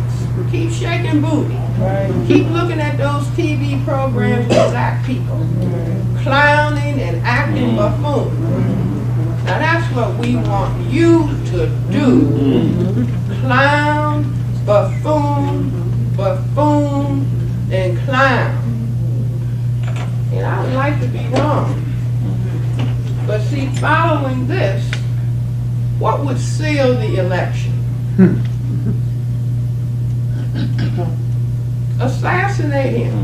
Keep shaking booty. Keep looking at those TV programs with black people. Clowning and acting buffoon. Now, that's what we want you to do. Clown, buffoon, buffoon, and clown. And I would like to be wrong. But see, following this, what would seal the election? Assassinate him.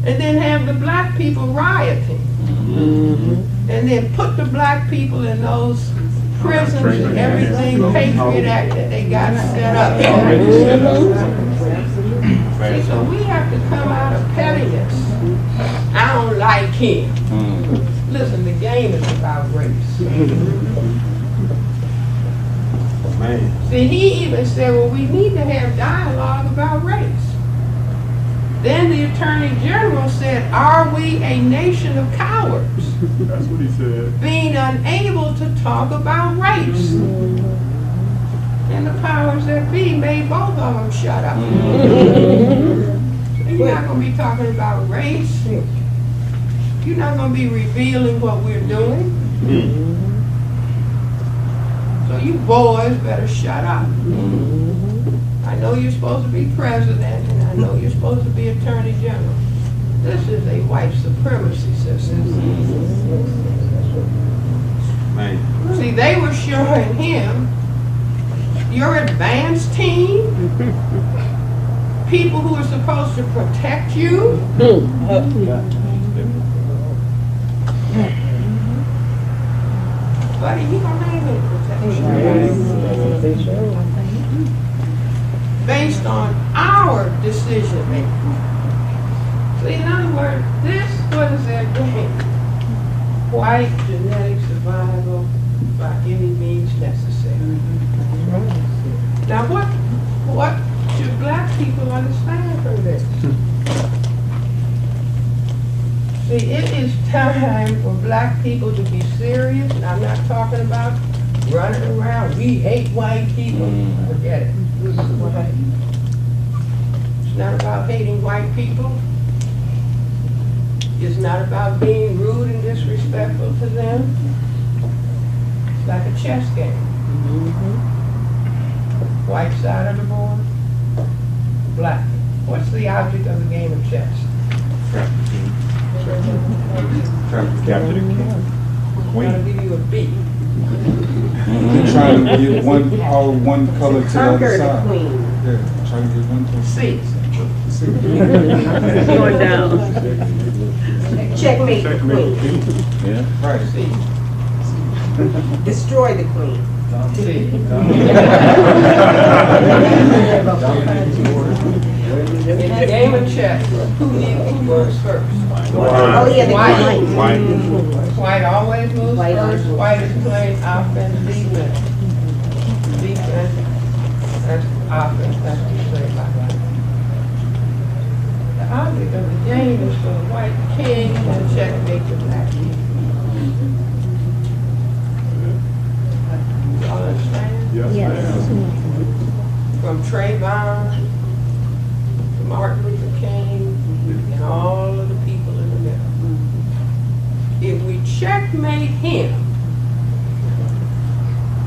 And then have the black people rioting. And then put the black people in those prisons and everything, Patriot Act that they got set up. See, so we have to come out of pettiness. I don't like him. Listen, the game is about race. Man. See, he even said, well, we need to have dialogue about race. Then the Attorney General said, are we a nation of cowards? That's what he said. Being unable to talk about race. And the powers that be made both of them shut up. You're not going to be talking about race. You're not going to be revealing what we're doing. So you boys better shut up. I know you're supposed to be president, and I know you're supposed to be attorney general. This is a white supremacy system. Man. See, they were showing him your advanced team, people who are supposed to protect you. Buddy, you don't have any protection. Based on our decision making. See, in other words, this was their game. White genetic survival by any means necessary. Now what should black people understand from this? See, it is time for black people to be serious, and I'm not talking about running around, we hate white people. Forget it. It's not about hating white people. It's not about being rude and disrespectful to them. It's like a chess game. White side of the board, black. What's the object of the game of chess? Capture the king. I'm going to give you a B. They're trying to get one color to the other side. Queen. Yeah, trying to get one color. C. Going down. Checkmate the queen. Yeah. Right. C. Destroy the queen. C. In the game of chess, who moves first? Oh, yeah, the White. queen. White always moves White first. always. White is playing offense, defense. Defense, that's offense, that's played by white. The object of the game is for the white king to checkmate the black king. Y'all understand? Yes, ma'am. From Trayvon to Martin Luther King and all of the people in the middle. If we checkmate him,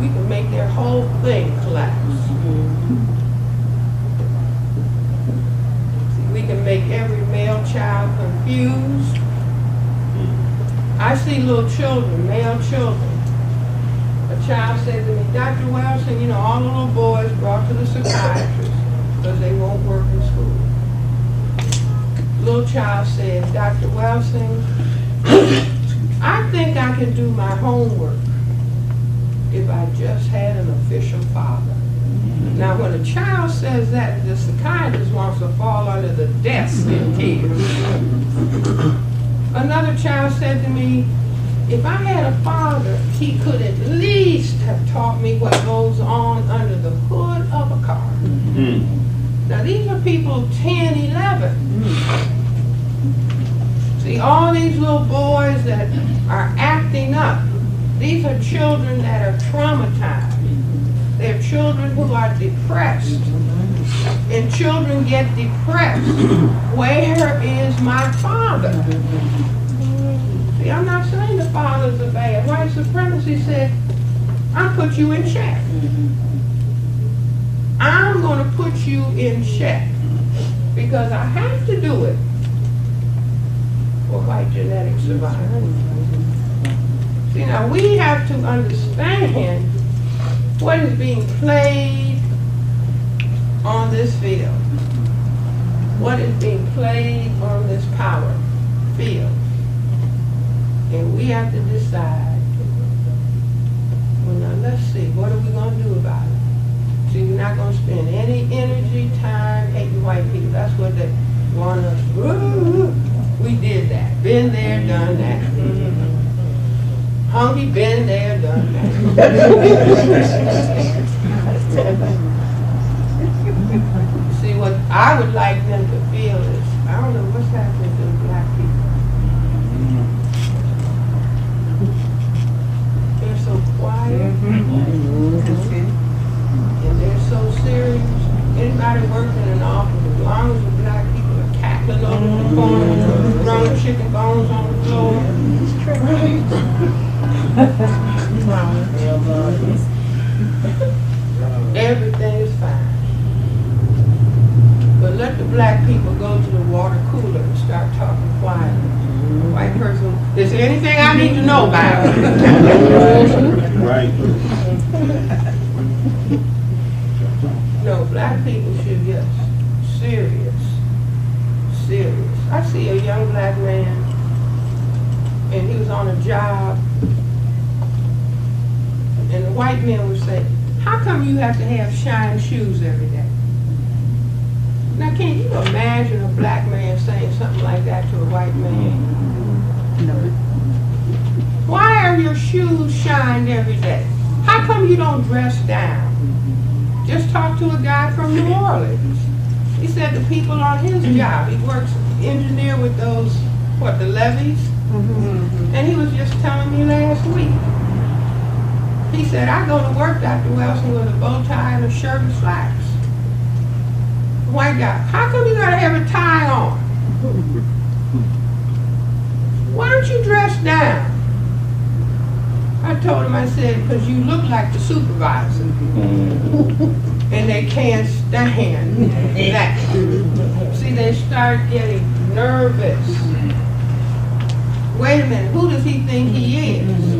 we can make their whole thing collapse. See, we can make every male child confused. I see little children, male children. A child said to me, Dr. Welsing, you know, all the little boys brought to the psychiatrist because they won't work in school. Little child said, Dr. Welsing, I think I can do my homework if I just had an official father. Now, when a child says that, the psychiatrist wants to fall under the desk in tears. Another child said to me, if I had a father, he could at least have taught me what goes on under the hood of a car. Now, these are people 10, 11. See, all these little boys that are acting up, these are children that are traumatized. They're children who are depressed. And children get depressed. Where is my father? See, I'm not saying the fathers are bad. White supremacy said, I'll put you in check. I'm going to put you in check because I have to do it for white genetic survival. See, now we have to understand what is being played on this field. What is being played on this power field. And we have to decide, well, now let's see, what are we going to do about it? See, we're not going to spend any energy, time hating white people. That's what they want us. Ooh, we did that. Been there, done that. Hungry, been there, done that. See, what I would like them to feel is, I don't know what's happening to the black people. They're so quiet. And they're so serious. Anybody working in an office, as long as the black people are cackling over the corner, throwing chicken bones on the floor. Everything is fine. But let the black people go to the water cooler and start talking quietly. White person, is there anything I need to know about? Right. No, black people should get serious. Serious. I see a young black man, and he was on a job, and the white men would say, how come you have to have shine shoes every day? Now, can you imagine a black man saying something like that to a white man? No. Why are your shoes shined every day? How come you don't dress down? Just talk to a guy from New Orleans. He said the people on his job, he works engineer with those, what, the levees? And he was just telling me last week. He said, I go to work, Dr. Welsing, with a bow tie and a shirt and slacks. White guy, how come you gotta have a tie on? Why don't you dress down? I told him, I said, because you look like the supervisor. And they can't stand that. See, they start getting nervous. Wait a minute, who does he think he is?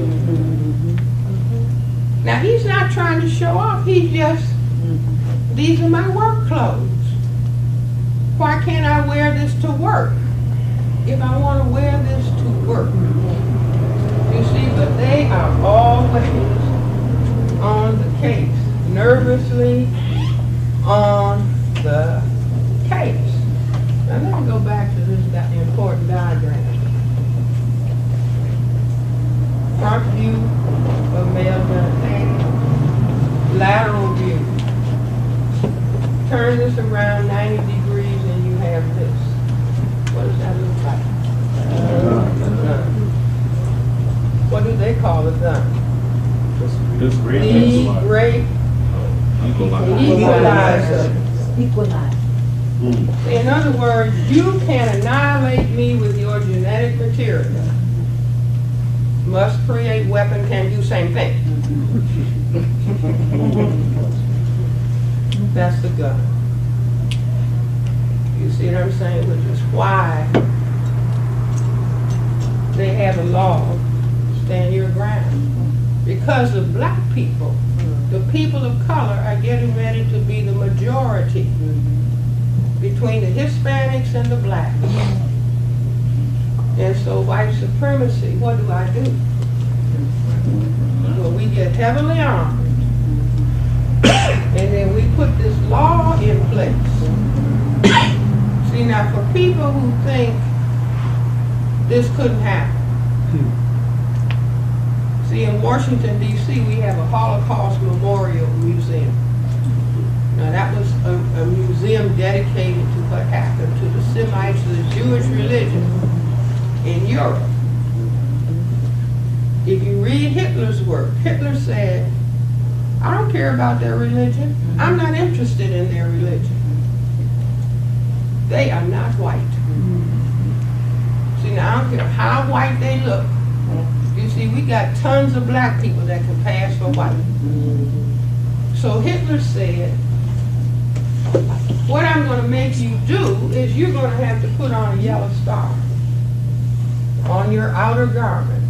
Now, he's not trying to show off. He's just, these are my work clothes. Why can't I wear this to work? If I want to wear this to work. You see, but they are always on the case. Nervously on the case. Now let me go back to this important diagram. Front view of male genitalia. Lateral view. Turn this around 90 degrees and you have this. What does that look like? A gun. What do they call a gun? This The great Equalizer. Equalize. In other words, you can annihilate me with your genetic material. Must create weapon, can do same thing. That's the gun. You see what I'm saying? Which is why they have a law, stand your ground. Because of black people, the people of color are getting ready to be the majority between the Hispanics and the blacks. And so white supremacy, what do? Well, we get heavily armed. And then we put this law in place. See, now for people who think this couldn't happen. See, in Washington, D.C., we have a Holocaust Memorial Museum. Now, that was a museum dedicated to what happened to the Semites of the Jewish religion in Europe. If you read Hitler's work, Hitler said, I don't care about their religion. I'm not interested in their religion. They are not white. See, now I don't care how white they look. You see, we got tons of black people that can pass for white. So Hitler said, what I'm going to make you do is you're going to have to put on a yellow star on your outer garment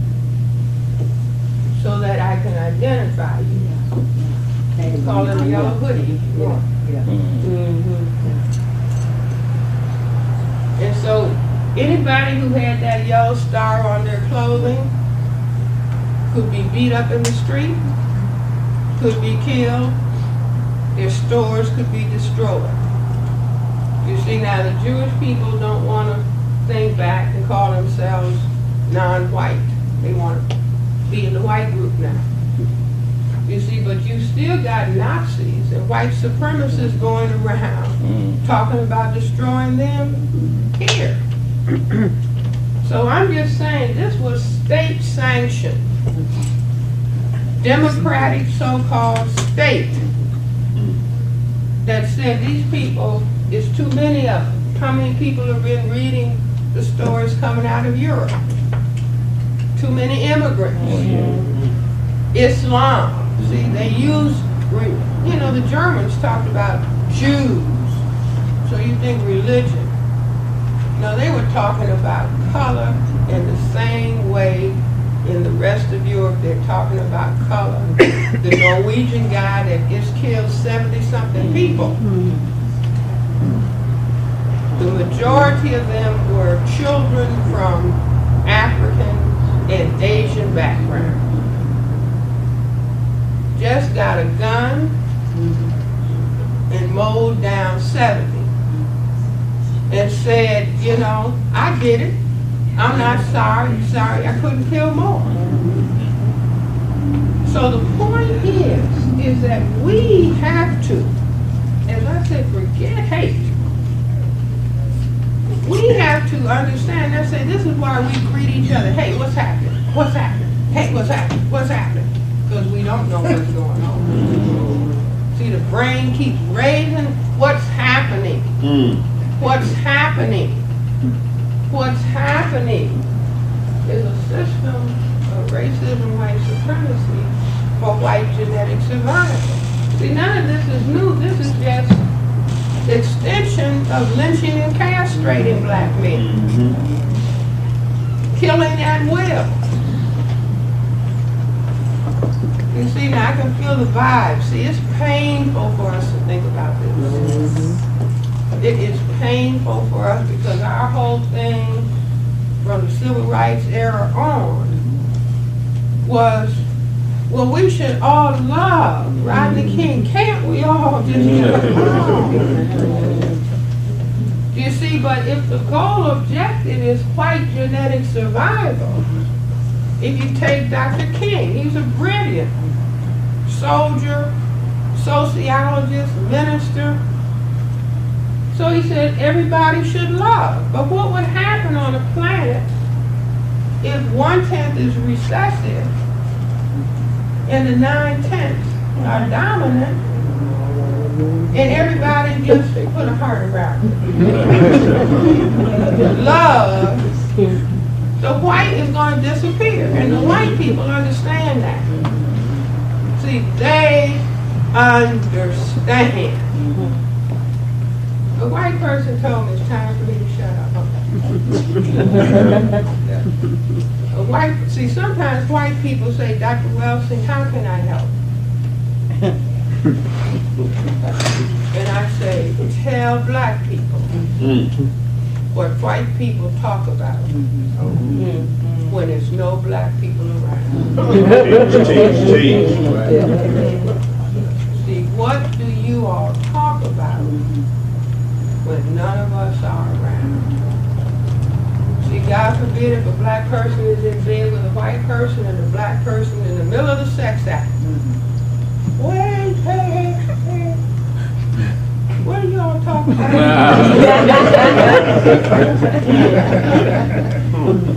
so that I can identify you. They call it a yellow hoodie. And so anybody who had that yellow star on their clothing could be beat up in the street, could be killed, their stores could be destroyed. You see, now the Jewish people don't want to think back and call themselves non-white. They want to be in the white group now. You see, but you still got Nazis and white supremacists going around talking about destroying them here. So I'm just saying this was state-sanctioned, democratic so-called state that said these people, it's too many of them. How many people have been reading the stories coming out of Europe? Too many immigrants. Islam. See, they used, you know, the Germans talked about Jews. So you think religion. No, they were talking about color in the same way in the rest of Europe they're talking about color. The Norwegian guy that just killed 70-something people. The majority of them were children from African and Asian background. Just got a gun and mowed down 70 and said, you know, I did it. I'm not sorry. Sorry, I couldn't kill more. So the point is that we have to, as I said, forget hate. We have to understand, I say, this is why we greet each other. Hey, what's happening? What's happening? Hey, what's happening? What's happening? Because we don't know what's going on. See, the brain keeps raising what's happening. What's happening? What's happening is a system of racism, white supremacy for white genetic survival. See, none of this is new. This is just extension of lynching and castrating black men. Killing at will. You see, now I can feel the vibe. See, it's painful for us to think about this. It is painful for us because our whole thing from the civil rights era on was, well, we should all love Rodney King. Can't we all just get along? You see, but if the goal objective is white genetic survival, if you take Dr. King, he's a brilliant soldier, sociologist, minister. So he said everybody should love. But what would happen on a planet if 1/10 is recessive and the 9/10 are dominant? And everybody just put a heart around it. Love, the white is going to disappear. And the white people understand that. See, they understand. A white person told me it's time for me to shut up. Okay. See, sometimes white people say, Dr. Welsing, how can I help? And I say, tell black people what white people talk about when there's no black people around. Change. See, what do you all talk about when none of us are around? See, God forbid if a black person is in bed with a white person and a black person in the middle of the sex act. Wait, hey. What are you all talking about?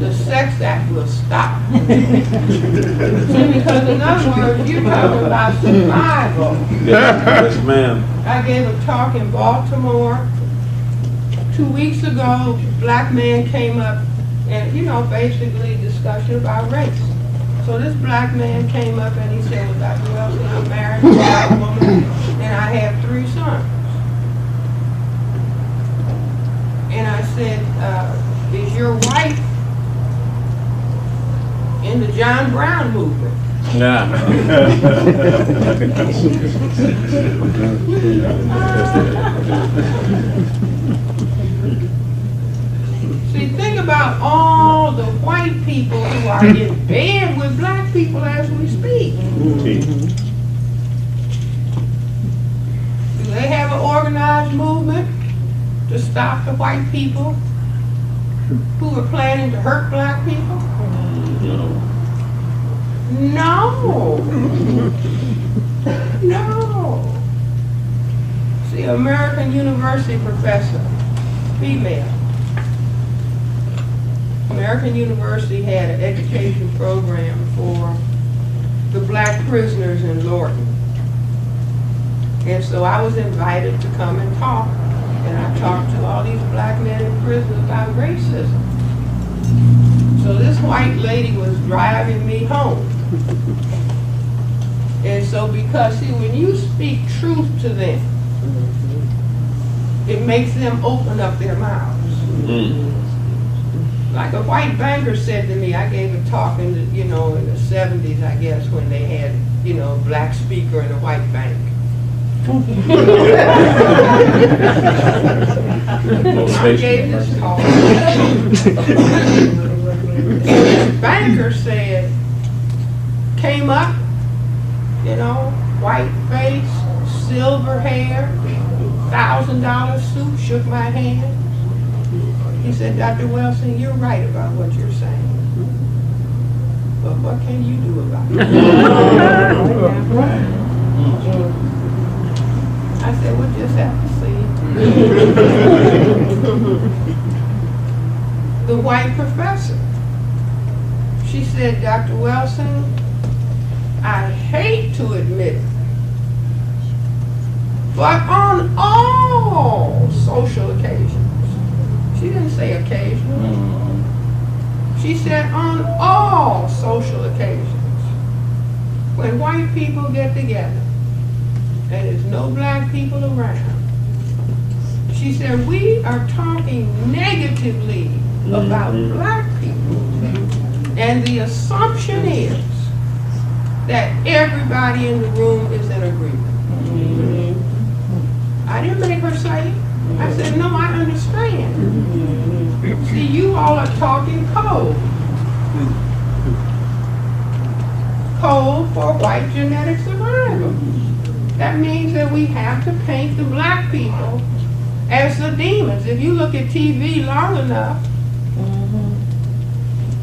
The sex act will stop. See, because in other words, you're talking about survival. Yes, ma'am. I gave a talk in Baltimore 2 weeks ago. A black man came up and, basically discussion about race. So this black man came up and he said, well, Dr. Welsing, I'm married to a white woman and I have 3 sons. And I said, is your wife in the John Brown movement? See, think about all the white people who are in bed with black people as we speak. Do they have an organized movement to stop the white people who are planning to hurt black people? No. No. See, American University professor, female. American University had an education program for the black prisoners in Lorton. And so I was invited to come and talk. And I talked to all these black men in prison about racism. So this white lady was driving me home. And so because, see, when you speak truth to them, it makes them open up their mouths. Like a white banker said to me, I gave a talk in the, in the 70s, I guess, when they had, a black speaker in a white bank. I gave this talk. The banker said, came up, white face, silver hair, $1,000 suit, shook my hand. He said, Dr. Welsing, you're right about what you're saying. But what can you do about it? I said, we'll just have to see. The white professor, she said, Dr. Welsing, I hate to admit it, but on all social occasions, she didn't say occasionally, she said on all social occasions, when white people get together, and there's no black people around. She said, we are talking negatively about black people. And the assumption is that everybody in the room is in agreement. I didn't make her say it. I said, no, I understand. See, you all are talking code. Code for white genetic survival. That means that we have to paint the black people as the demons. If you look at TV long enough,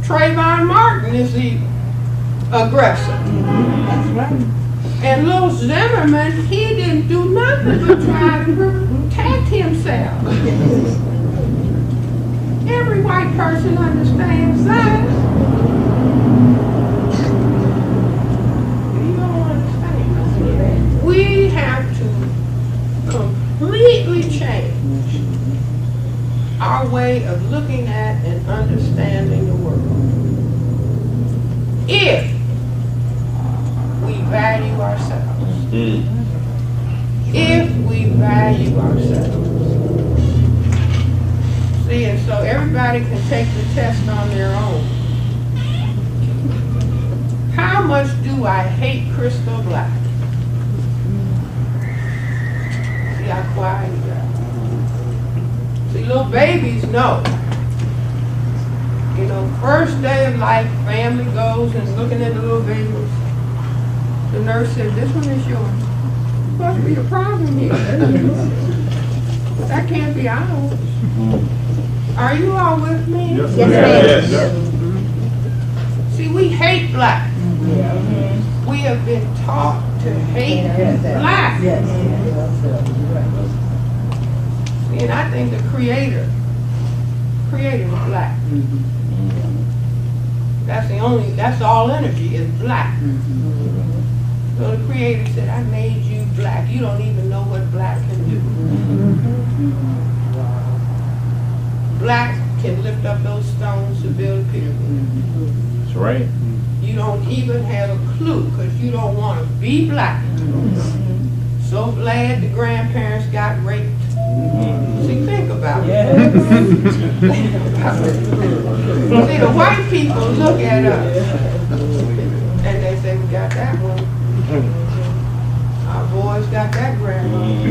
Trayvon Martin is the aggressor. That's right. And Lil Zimmerman, he didn't do nothing but try to protect himself. Every white person understands that. You don't understand. We have to way of looking at and understanding the world. If we value ourselves. If we value ourselves. See, and so everybody can take the test on their own. How much do I hate Crystal Black? See how quiet you are. See, little babies know. You know, first day of life, family goes and looking at the little babies. The nurse said, "This one is yours." Must be a problem here. That can't be ours. Are you all with me? Yes. Yes. See, we hate black. We have been taught to hate black. And I think the creator was black. That's all energy is black. So the creator said, I made you black. You don't even know what black can do. Black can lift up those stones to build a pyramid. That's right. You don't even have a clue because you don't want to be black. So glad the grandparents got raped. See, think about it. Think about it. See, the white people look at us and they say, we got that one. Our boys got that grandmother.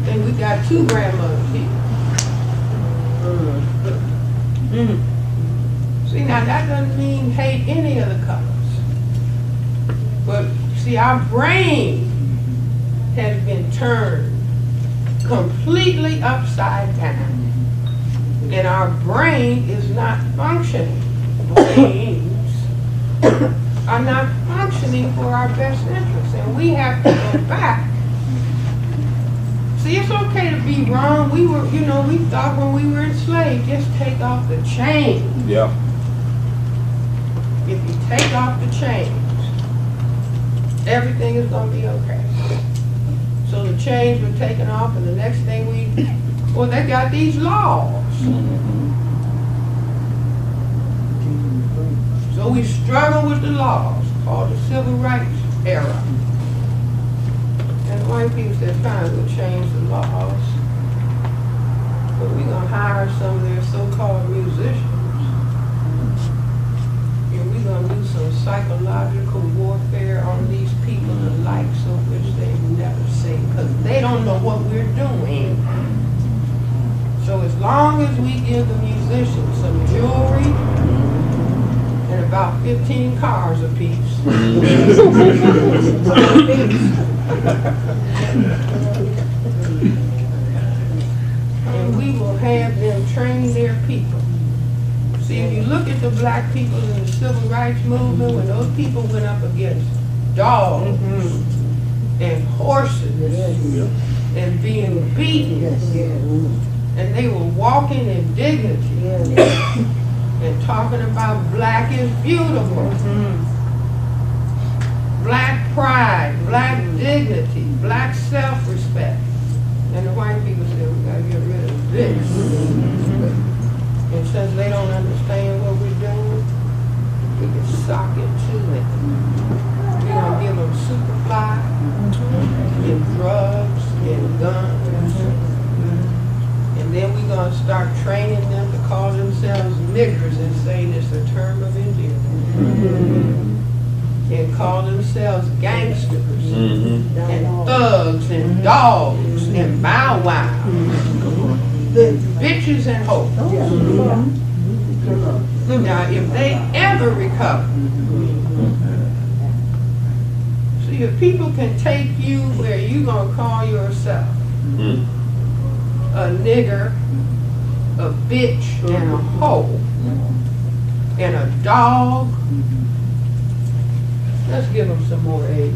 And we got two grandmothers here. See, now that doesn't mean hate any of the colors. But see, our brain has been turned completely upside down. And our brain is not functioning. Brains are not functioning for our best interests. And we have to go back. See, it's okay to be wrong. We thought when we were enslaved, just take off the chain. Yeah. If you take off the chains, everything is going to be okay. So the chains were taken off, and the next thing they got these laws. So we struggle with the laws called the Civil Rights Era. And white people said, fine, we'll change the laws. But we're going to hire some of their so-called musicians. And we're going to do some psychological warfare on these people, the likes of which they've never seen, because they don't know what we're doing. So as long as we give the musicians some jewelry and about 15 cars apiece, and we will have them train their people. See, if you look at the black people in the civil rights movement, when those people went up against dogs and horses and being beaten, and they were walking in dignity and talking about black is beautiful, black pride, black dignity, black self-respect. And the white people said, we got to get rid of this. And since they don't understand what we're doing, we can sock it to them. We're going to give them superfly, and drugs, and guns. And then we're going to start training them to call themselves niggers and say it's a term of endearment. And call themselves gangsters, and thugs, and dogs, and bow wows, bitches and hoes. Now, if they ever recover, see, if people can take you where you're going to call yourself a nigger, a bitch, and a hoe, and a dog, let's give them some more age.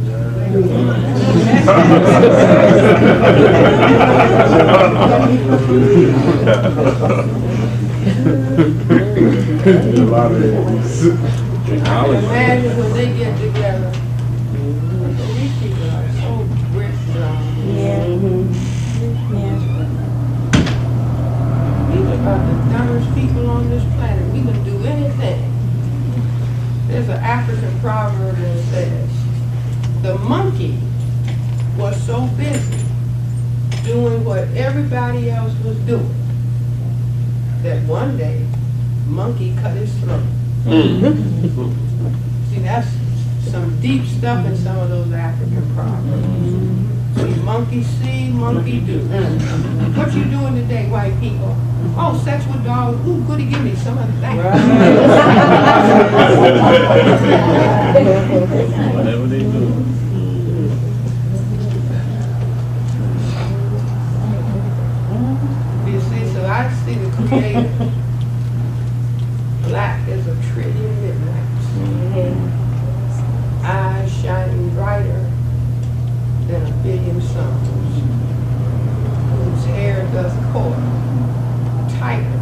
A lot of it. I can imagine when they get together. These people are so rich. people on this planet. We can do anything. There's an African proverb that says, the monkey was so busy doing what everybody else was doing that one day, monkey cut his throat. See, that's some deep stuff in some of those African proverbs. See, monkey see, monkey do. What you doing today, white people? Oh, sex with dogs. Ooh, goody, give me some of that. Whatever they do. You see, so I see the Creator. Black as a trillion midnights. Eyes shining brighter than a billion suns. Whose hair does coil tighter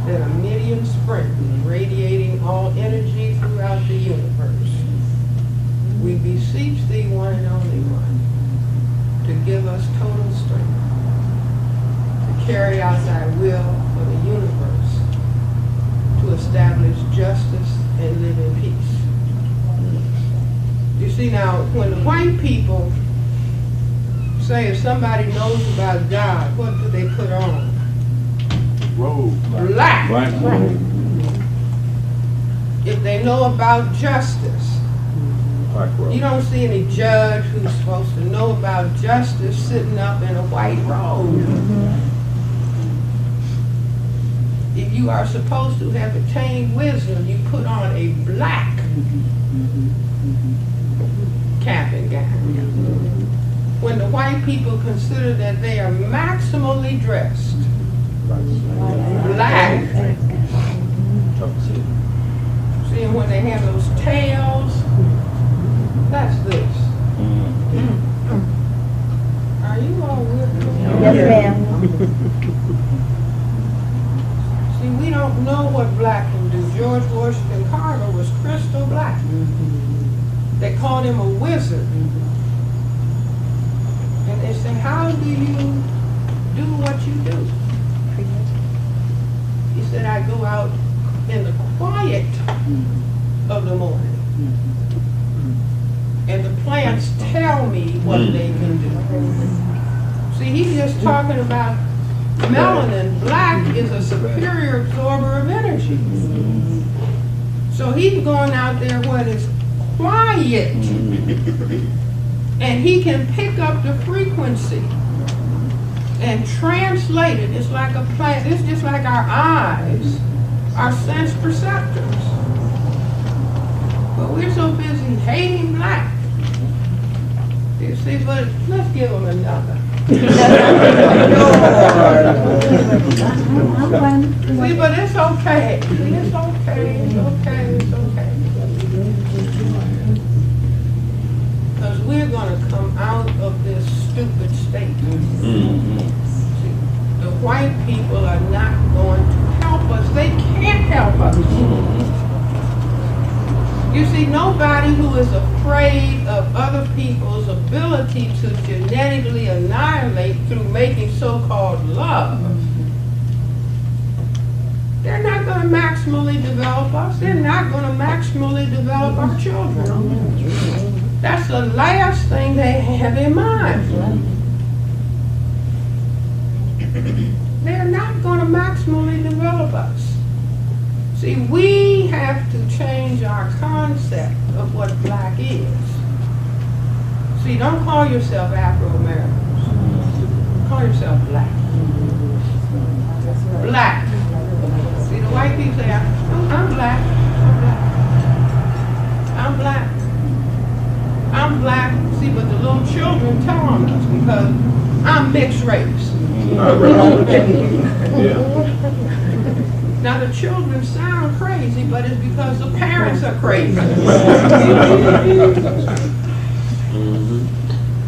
than a million springs, radiating all energy throughout the universe. We beseech thee, one and only one, to give us total strength to carry out thy will for the universe, to establish justice and live in peace. You see, now, when the white people say if somebody knows about God, what do they put on? Black. If they know about justice, you don't see any judge who's supposed to know about justice sitting up in a white robe. If you are supposed to have attained wisdom, you put on a black cap and gown. When the white people consider that they are maximally dressed, black. See, when they have those tails, that's this. Are you all with me? Yes, ma'am. See, we don't know what black can do. George Washington Carver was crystal black. They called him a wizard. And they say, how do you do what you do? He said, I go out in the quiet of the morning. And the plants tell me what they can do. See, he's just talking about melanin. Black is a superior absorber of energy. So he's going out there when it's quiet. And he can pick up the frequency and translate it. It's like a plant. It's just like our eyes, our sense perceptors. But we're so busy hating black. You see, but let's give them another. See, but it's okay. See, it's okay. It's okay. It's okay. Because we're going to come out of this stupid state. See, the white people are not going to help us. They can't help us. You see, nobody who is afraid of other people's ability to genetically annihilate through making so-called love, they're not going to maximally develop us. They're not going to maximally develop our children. That's the last thing they have in mind. They're not going to maximally develop us. See, we have to change our concept of what black is. See, don't call yourself Afro-Americans. Call yourself black. Black. See, the white people say, I'm black. I'm black. I'm black. See, but the little children tell on us because I'm mixed race. Now the children sound crazy, but it's because the parents are crazy.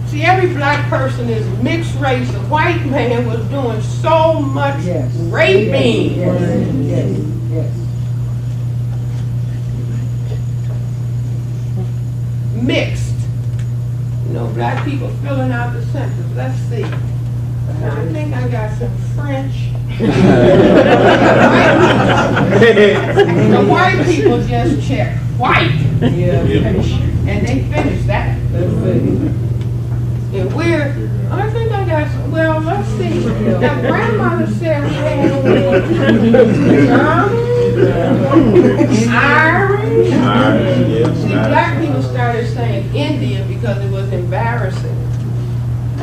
See, every black person is mixed race. The white man was doing so much raping. Mixed. You know, black people filling out the census. Let's see. I think I got some French. The white people just check white. Yeah. And they finish that. And I think I got some, well, let's see. Now, grandmother said we had Irish. See, black people started saying Indian because it was embarrassing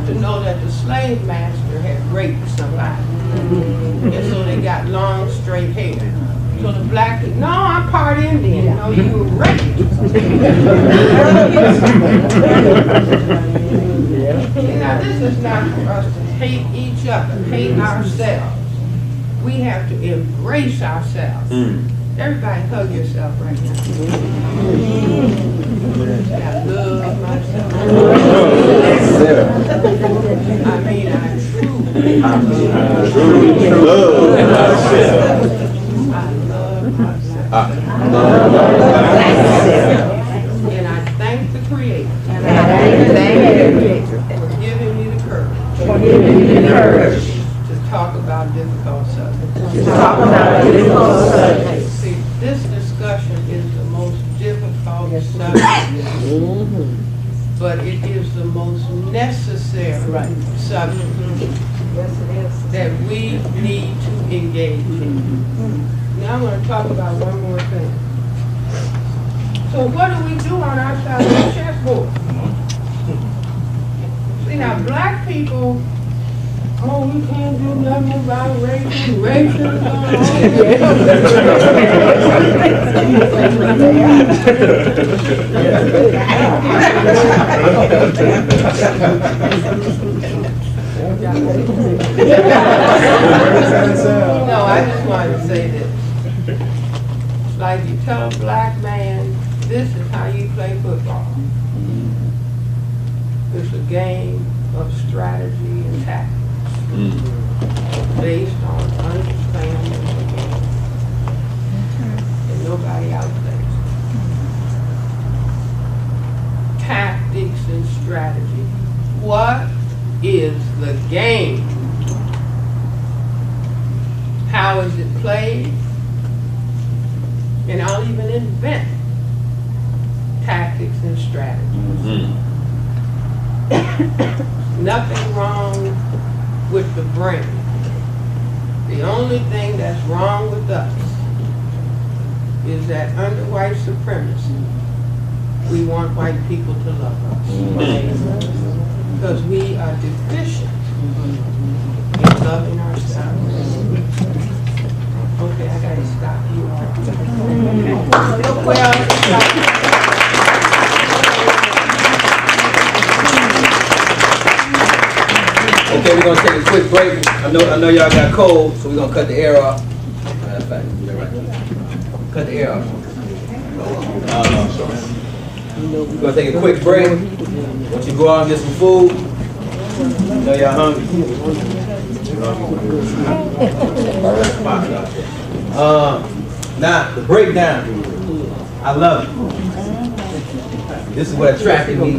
to know that the slave master had raped somebody. And so they got long, straight hair. So the black people, no, I'm part Indian. No, you were raped. Now, this is not for us to hate each other, hate ourselves. We have to embrace ourselves. Everybody hug yourself right now. I love myself. I mean, I truly love myself. I love myself. And I thank the Creator for giving me the courage to talk about difficult subjects. See, this discussion is the most difficult subject, but it is the most necessary subject that we need to engage in. Now I'm going to talk about one more thing. So what do we do on our side of the chessboard? See, now black people, oh, we can't do nothing about racism. No, I just wanted to say this. It's like you tell a black man, this is how you play football. It's a game of strategy and tactics based on understanding the game. And nobody outplays it. Tactics and strategy. What is the game? How is it played? And I'll even invent tactics and strategies. Nothing wrong with the brain. The only thing that's wrong with us is that under white supremacy, we want white people to love us. Because we are deficient in loving ourselves. Okay, I gotta stop you all. Well, Okay, we're gonna take a quick break. I know y'all got cold, so we're gonna cut the air off. Matter of fact, cut the air off. We're gonna take a quick break. Once you go out and get some food, I know y'all hungry. Now the breakdown. I love it. This is what attracted me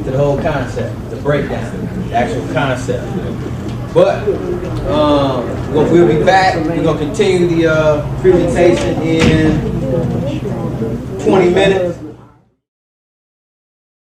to the whole concept, the breakdown, the actual concept. But we'll be back. We're gonna continue the presentation in 20 minutes.